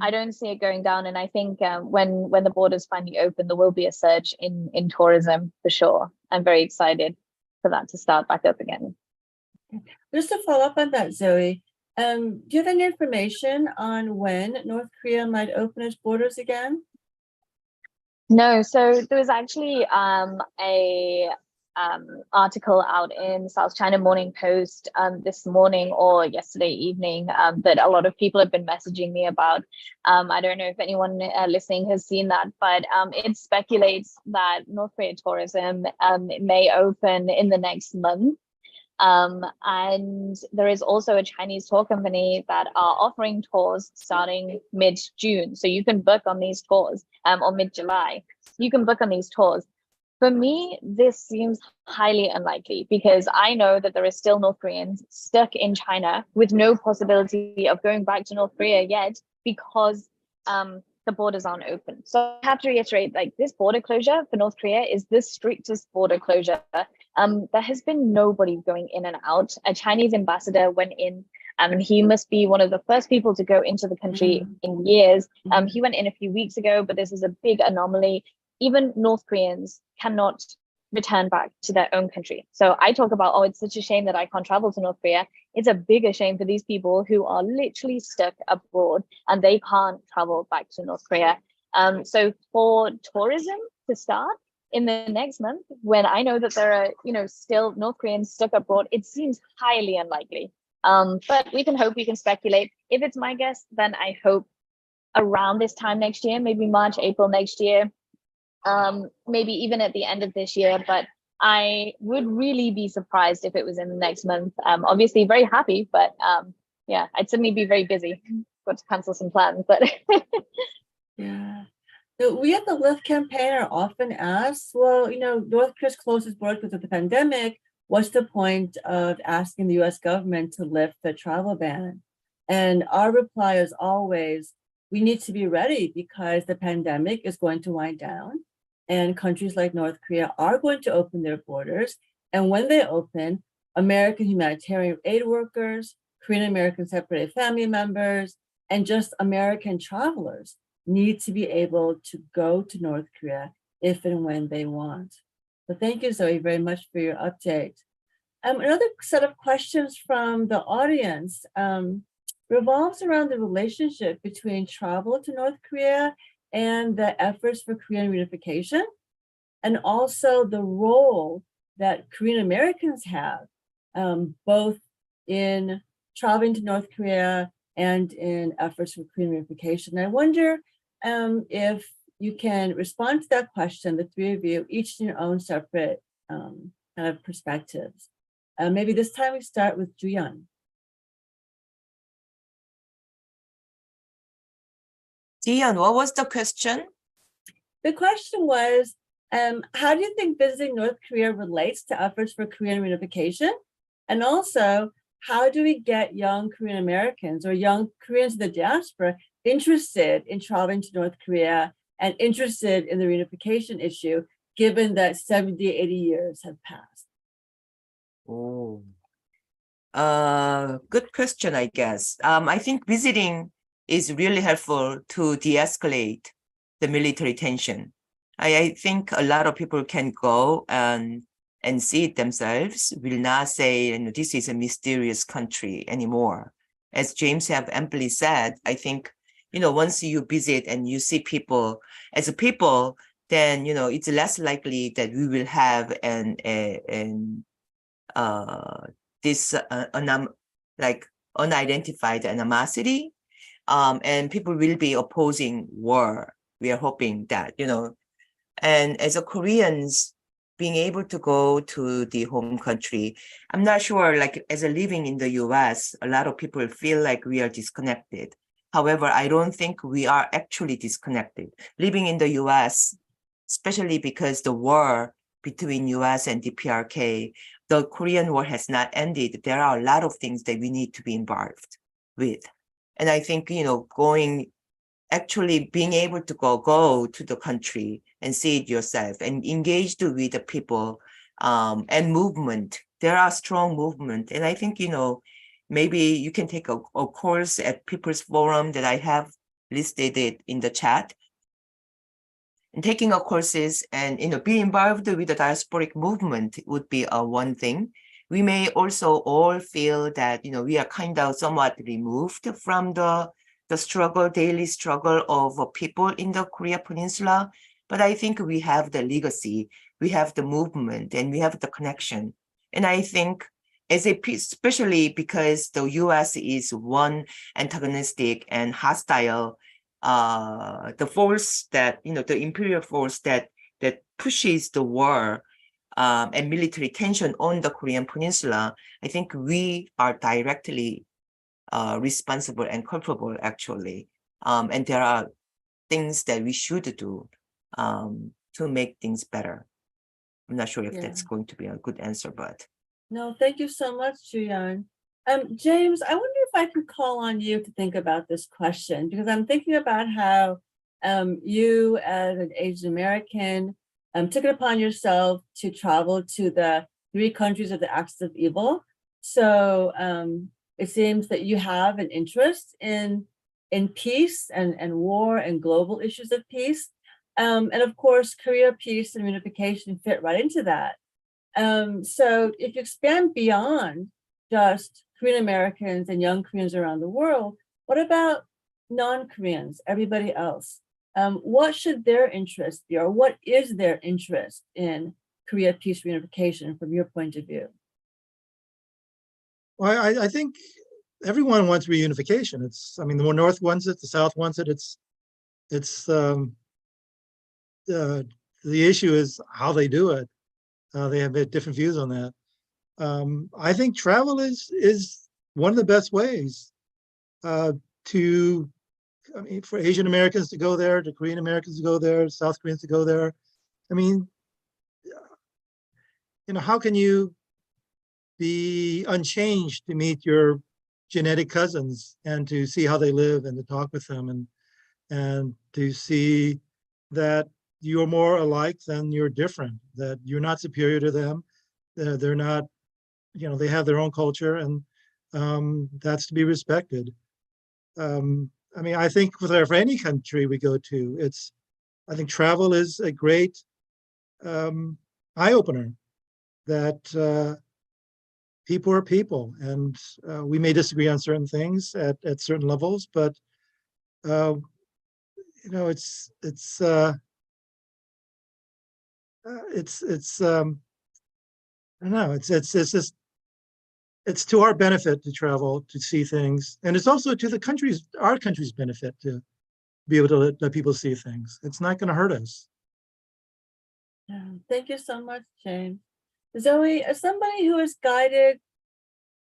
I don't see it going down, and I think when the borders finally open, there will be a surge in tourism for sure. I'm very excited for that to start back up again. Just to follow up on that, Zoe, do you have any information on when North Korea might open its borders again? No, so there was actually a article out in South China Morning Post this morning or yesterday evening that a lot of people have been messaging me about. I don't know if anyone listening has seen that, but it speculates that North Korea tourism may open in the next month. And there is also a Chinese tour company that are offering tours starting mid-June. So you can book on these tours, or mid-July. You can book on these tours. For me, this seems highly unlikely because I know that there are still North Koreans stuck in China with no possibility of going back to North Korea yet because the borders aren't open. So I have to reiterate, like, this border closure for North Korea is the strictest border closure. There has been nobody going in and out. A Chinese ambassador went in, and he must be one of the first people to go into the country in years. He went in a few weeks ago, but this is a big anomaly. Even North Koreans cannot return back to their own country. So I talk about, oh, it's such a shame that I can't travel to North Korea. It's a bigger shame for these people who are literally stuck abroad and they can't travel back to North Korea. So for tourism to start in the next month, when I know that there are, still North Koreans stuck abroad, it seems highly unlikely. But we can hope, we can speculate. If it's my guess, then I hope around this time next year, maybe March, April next year. Maybe even at the end of this year, but I would really be surprised if it was in the next month. Obviously very happy, but yeah, I'd suddenly be very busy. Got to cancel some plans, but yeah. So we at the Lift campaign are often asked, well, North Korea's closest border because of the pandemic. What's the point of asking the US government to lift the travel ban? And our reply is always, we need to be ready because the pandemic is going to wind down and countries like North Korea are going to open their borders. And when they open, American humanitarian aid workers, Korean American separated family members, and just American travelers need to be able to go to North Korea if and when they want. So thank you, Zoe, very much for your update. Another set of questions from the audience revolves around the relationship between travel to North Korea and the efforts for Korean reunification, and also the role that Korean Americans have, both in traveling to North Korea and in efforts for Korean reunification. I wonder if you can respond to that question, the three of you, each in your own separate kind of perspectives. Maybe this time we start with Juyeon. Dion, what was the question? The question was, how do you think visiting North Korea relates to efforts for Korean reunification? And also, how do we get young Korean Americans or young Koreans in the diaspora interested in traveling to North Korea and interested in the reunification issue, given that 70, 80 years have passed? Oh, good question, I guess. I think visiting is really helpful to de-escalate the military tension. I think a lot of people can go and see it themselves, will not say, you know, this is a mysterious country anymore. As James have amply said, I think, you know, once you visit and you see people as a people, then, you know, it's less likely that we will have this like unidentified animosity, and people will be opposing war. We are hoping that, you know, and as a Koreans being able to go to the home country, I'm not sure, like as a living in the US, a lot of people feel like we are disconnected. However, I don't think we are actually disconnected. Living in the US, especially because the war between US and dprk, the Korean War has not ended. There are a lot of things that we need to be involved with. And I think, you know, actually being able to go to the country and see it yourself and engage with the people and movement. There are strong movement. And I think, you know, maybe you can take a course at People's Forum that I have listed it in the chat. And taking a courses and, you know, be involved with the diasporic movement would be one thing. We may also all feel that, you know, we are kind of somewhat removed from the struggle, daily struggle of people in the Korea Peninsula. But I think we have the legacy, we have the movement, and we have the connection. And I think as a piece, especially because the US is one antagonistic and hostile, the force that, you know, the imperial force that pushes the war and military tension on the Korean Peninsula, I think we are directly responsible and culpable, actually. And there are things that we should do to make things better. I'm not sure if that's going to be a good answer, but. No, thank you so much, Juyeon. James, I wonder if I can call on you to think about this question, because I'm thinking about how you as an Asian American took it upon yourself to travel to the 3 countries of the axis of evil. So it seems that you have an interest in peace and war and global issues of peace. And of course, Korea peace and reunification fit right into that. So if you expand beyond just Korean Americans and young Koreans around the world, what about non-Koreans, everybody else? What should their interest be, or what is their interest in Korea peace reunification from your point of view? Well, I think everyone wants reunification. I mean, the North wants it, the South wants it. The issue is how they do it. They have different views on that. I think travel is one of the best ways for Asian Americans to go there, to Korean Americans to go there, South Koreans to go there. I mean, you know, how can you be unchanged to meet your genetic cousins and to see how they live and to talk with them and to see that you're more alike than you're different, that you're not superior to them, They're not, you know, they have their own culture, and that's to be respected. I mean, I think for any country we go to, I think travel is a great eye opener that people are people, and we may disagree on certain things at certain levels, but you know, I don't know, it's just, it's to our benefit to travel, to see things, and it's also to our country's benefit to be able to let people see things. It's not going to hurt us. Yeah, thank you so much, James. Zoe, as somebody who has guided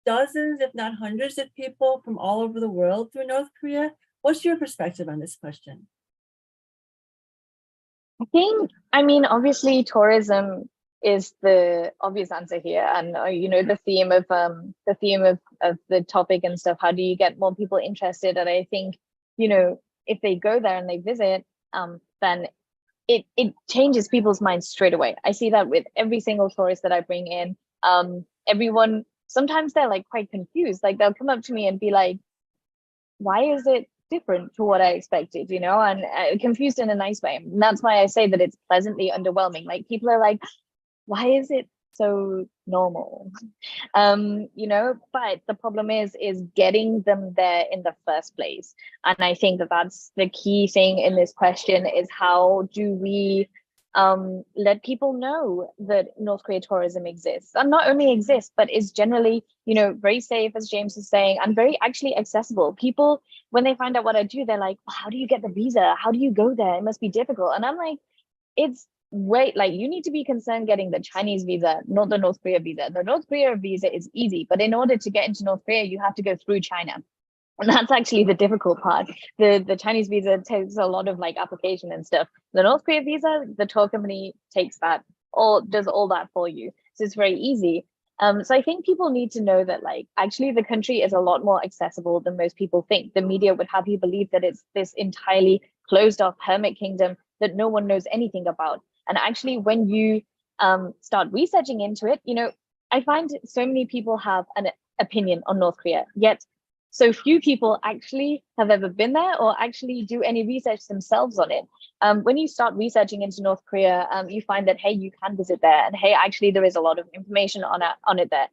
dozens, if not hundreds of people from all over the world through North Korea, what's your perspective on this question? I mean, obviously tourism is the obvious answer here, and you know, the theme of the topic and stuff. How do you get more people interested? And I think, you know, if they go there and they visit, then it changes people's minds straight away. I see that with every single tourist that I bring in. Everyone, sometimes they're like quite confused. Like they'll come up to me and be like, why is it different to what I expected, you know, and confused in a nice way. And that's why I say that it's pleasantly underwhelming. Like people are like, why is it so normal? You know, but the problem is getting them there in the first place. And I think that that's the key thing in this question, is how do we let people know that North Korea tourism exists, and not only exists, but is generally, you know, very safe, as James is saying, and very actually accessible. People, when they find out what I do, they're like, well, how do you get the visa? How do you go there? It must be difficult. And I'm like, it's wait, like you need to be concerned getting the Chinese visa, not the North Korea visa. The North Korea visa is easy, but in order to get into North Korea, you have to go through China. And that's actually the difficult part. The Chinese visa takes a lot of like application and stuff. The North Korea visa, the tour company takes that, or does all that for you. So it's very easy. So I think people need to know that like actually the country is a lot more accessible than most people think. The media would have you believe that it's this entirely closed off hermit kingdom that no one knows anything about. And actually when you start researching into it, you know, I find so many people have an opinion on North Korea, yet so few people actually have ever been there or actually do any research themselves on it. When you start researching into North Korea, you find that, hey, you can visit there. And hey, actually, there is a lot of information on it there.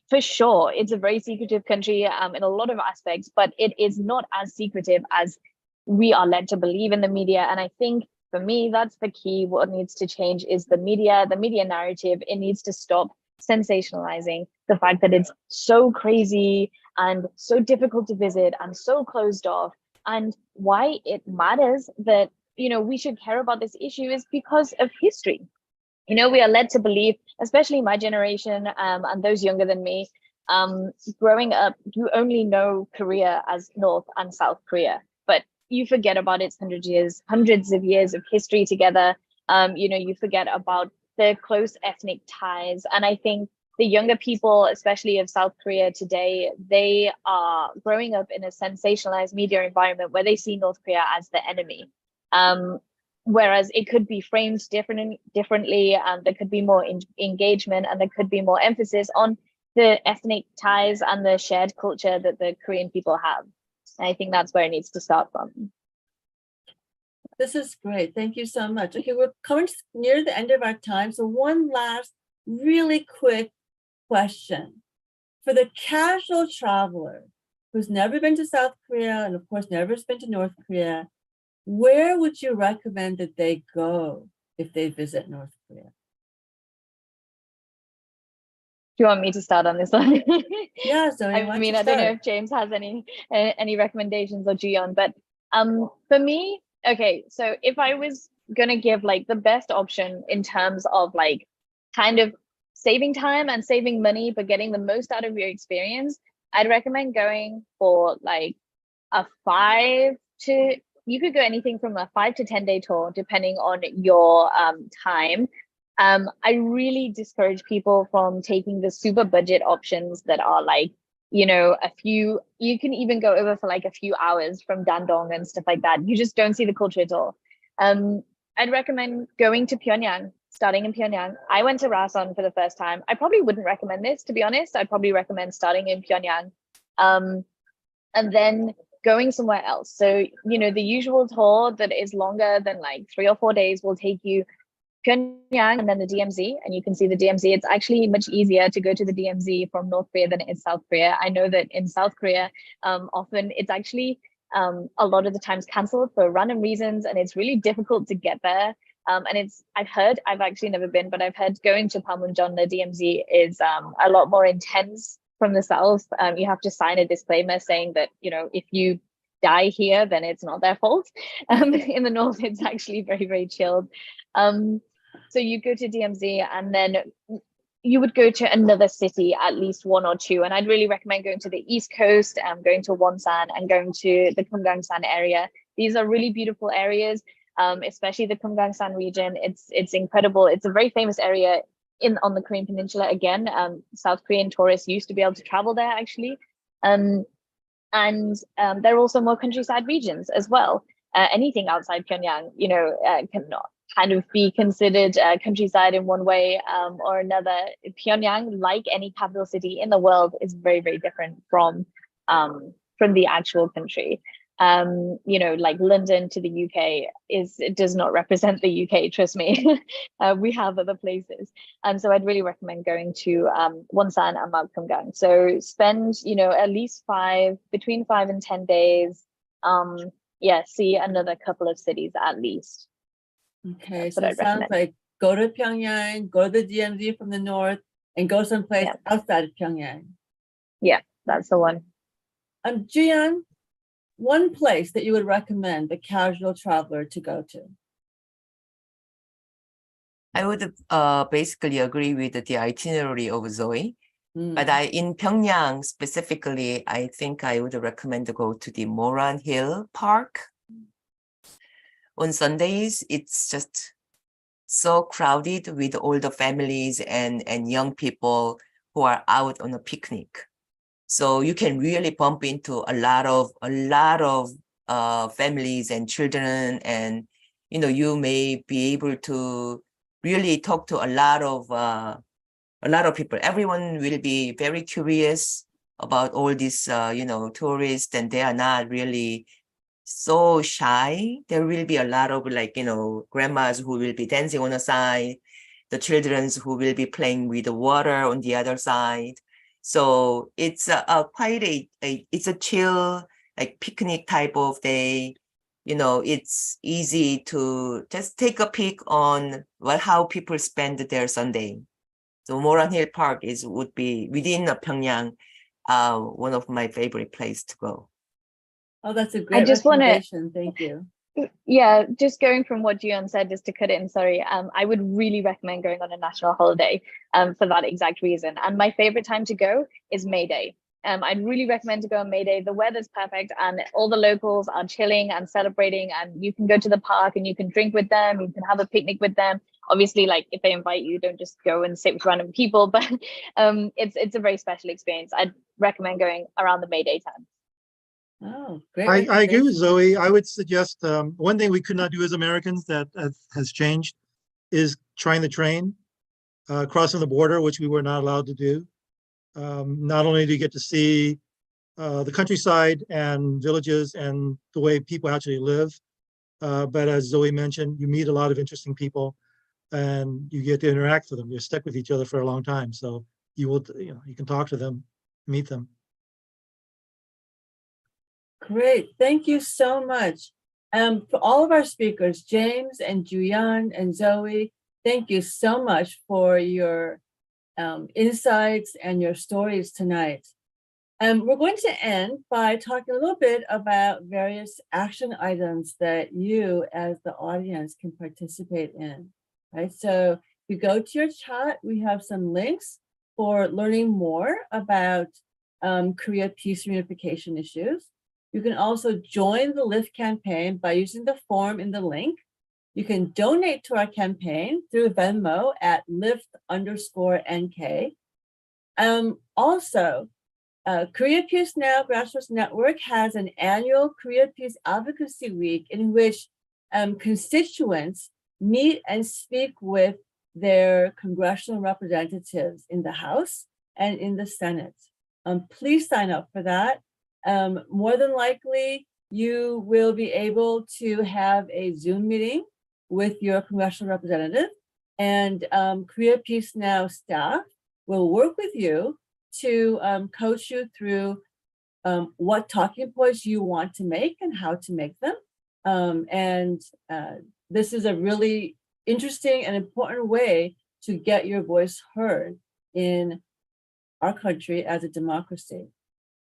For sure, it's a very secretive country in a lot of aspects, but it is not as secretive as we are led to believe in the media. And I think for me, that's the key. What needs to change is the media narrative. It needs to stop sensationalizing the fact that it's so crazy and so difficult to visit and so closed off. And why it matters that, you know, we should care about this issue is because of history. You know, we are led to believe, especially my generation and those younger than me, growing up, you only know Korea as North and South Korea, but you forget about its hundreds of years of history together. You know, you forget about the close ethnic ties. And I think the younger people, especially of South Korea today, they are growing up in a sensationalized media environment where they see North Korea as the enemy. Whereas it could be framed differently, and there could be more engagement, and there could be more emphasis on the ethnic ties and the shared culture that the Korean people have. And I think that's where it needs to start from. This is great. Thank you so much. Okay, we're coming near the end of our time. So one last really quick question. For the casual traveler who's never been to South Korea and of course never been to North Korea, where would you recommend that they go if they visit North Korea? Do you want me to start on this one? Yeah, so I mean, I don't know if James has any recommendations or Jiyeon, but for me, okay, so if I was gonna give like the best option in terms of like kind of saving time and saving money but getting the most out of your experience, I'd recommend going for like you could go anything from a 5 to 10 day tour depending on your time. I really discourage people from taking the super budget options that are like, you know, you can even go over for like a few hours from Dandong and stuff like that. You just don't see the culture at all. I'd recommend going to Pyongyang, starting in Pyongyang. I went to Rason for the first time. I probably wouldn't recommend this, to be honest. I'd probably recommend starting in Pyongyang, and then going somewhere else. So, you know, the usual tour that is longer than like 3 or 4 days will take you Pyongyang and then the DMZ, and you can see the DMZ. It's actually much easier to go to the DMZ from North Korea than it is South Korea. I know that in South Korea, often it's actually a lot of the times cancelled for random reasons, and it's really difficult to get there. And I've actually never been, but I've heard going to Panmunjom, the DMZ, is a lot more intense from the south. You have to sign a disclaimer saying that, you know, if you die here, then it's not their fault. In the north, it's actually very, very chilled. So you go to DMZ, and then you would go to another city, at least 1 or 2. And I'd really recommend going to the East Coast, going to Wansan and going to the Kumgangsan area. These are really beautiful areas, especially the Kumgangsan region. It's incredible. It's a very famous area on the Korean Peninsula. Again, South Korean tourists used to be able to travel there, actually. And there are also more countryside regions as well. Anything outside Pyongyang, you know, cannot kind of be considered countryside in one way or another. Pyongyang, like any capital city in the world, is very, very different from the actual country. You know, like London to the UK it does not represent the UK, trust me. We have other places. So I'd really recommend going to Wansan and Mount Kumgang. So spend, you know, at least between 5 and 10 days. Yeah, see another couple of cities at least. Okay, That's so what it I'd sounds recommend. like go to Pyongyang, go to the DMZ from the north, and go someplace outside of Pyongyang. Yeah, that's the one. Juyeon, one place that you would recommend the casual traveler to go to? I would basically agree with the itinerary of Zoe, but Mm. in Pyongyang specifically, I think I would recommend to go to the Moran Hill Park. On Sundays, it's just so crowded with all the families and young people who are out on a picnic. So you can really bump into a lot of families and children, and you know, you may be able to really talk to a lot of people. Everyone will be very curious about all these you know, tourists, and they are not really so shy. There will be a lot of, like, you know, grandmas who will be dancing on the side, the children who will be playing with the water on the other side. So it's quite it's a chill, like, picnic type of day. You know, it's easy to just take a peek on how people spend their Sunday. So Moran Hill Park would be within Pyongyang, one of my favorite places to go. Oh, that's a great just wanna- recommendation. Thank you. Yeah, just going from what Jiyeon said, just to cut it in, sorry, I would really recommend going on a national holiday for that exact reason. And my favorite time to go is May Day. I'd really recommend to go on May Day. The weather's perfect and all the locals are chilling and celebrating, and you can go to the park and you can drink with them, you can have a picnic with them. Obviously, like, if they invite you, don't just go and sit with random people, but it's a very special experience. I'd recommend going around the May Day time. Oh, great. I agree with recommendation. Zoe. I would suggest one thing we could not do as Americans that has changed is trying the train, crossing the border, which we were not allowed to do. Not only do you get to see the countryside and villages and the way people actually live, but as Zoe mentioned, you meet a lot of interesting people and you get to interact with them. You're stuck with each other for a long time. So you will, you know, you can talk to them, meet them. Great. Thank you so much. For all of our speakers, James and Juyeon and Zoe, thank you so much for your insights and your stories tonight. We're going to end by talking a little bit about various action items that you as the audience can participate in, right? So if you go to your chat, we have some links for learning more about Korea peace reunification issues. You can also join the LIFT campaign by using the form in the link. You can donate to our campaign through Venmo at lift_NK. Also, Korea Peace Now Grassroots Network has an annual Korea Peace Advocacy Week in which constituents meet and speak with their congressional representatives in the House and in the Senate. Please sign up for that. More than likely, you will be able to have a Zoom meeting with your congressional representative, and Korea Peace Now staff will work with you to coach you through what talking points you want to make and how to make them. This is a really interesting and important way to get your voice heard in our country as a democracy.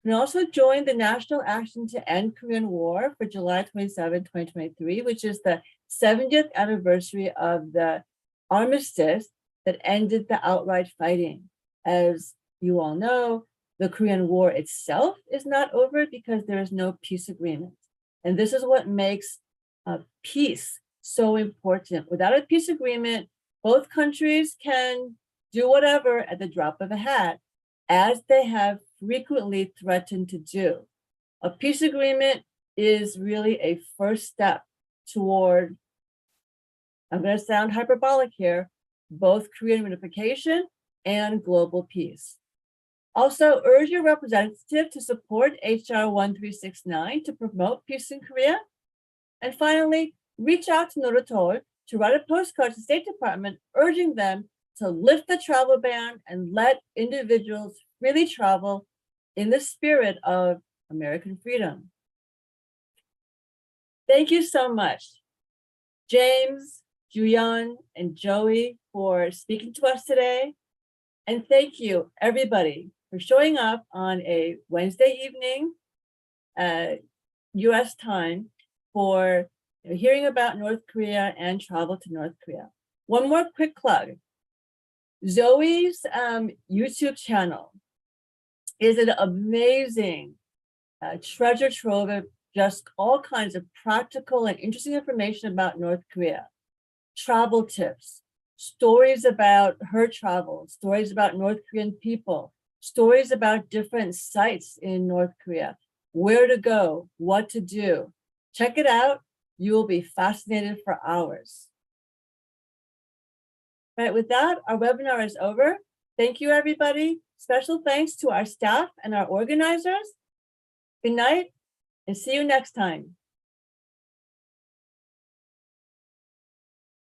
You can also join the National Action to End Korean War for July 27, 2023, which is the 70th anniversary of the armistice that ended the outright fighting. As you all know, the Korean War itself is not over because there is no peace agreement. And this is what makes peace so important. Without a peace agreement, both countries can do whatever at the drop of a hat, as they have frequently threatened to do. A peace agreement is really a first step toward, I'm going to sound hyperbolic here, both Korean unification and global peace. Also, urge your representative to support HR 1369 to promote peace in Korea. And finally, reach out to Norotol to write a postcard to the State Department urging them to lift the travel ban and let individuals freely travel in the spirit of American freedom. Thank you so much, James, Juyeon, and Joey, for speaking to us today. And thank you, everybody, for showing up on a Wednesday evening, US time, for hearing about North Korea and travel to North Korea. One more quick plug. Zoe's YouTube channel is an amazing treasure trove of just all kinds of practical and interesting information about North Korea. Travel tips, stories about her travel, stories about North Korean people, stories about different sites in North Korea, where to go, what to do. Check it out. You will be fascinated for hours. All right, with that, our webinar is over. Thank you, everybody. Special thanks to our staff and our organizers. Good night, and see you next time.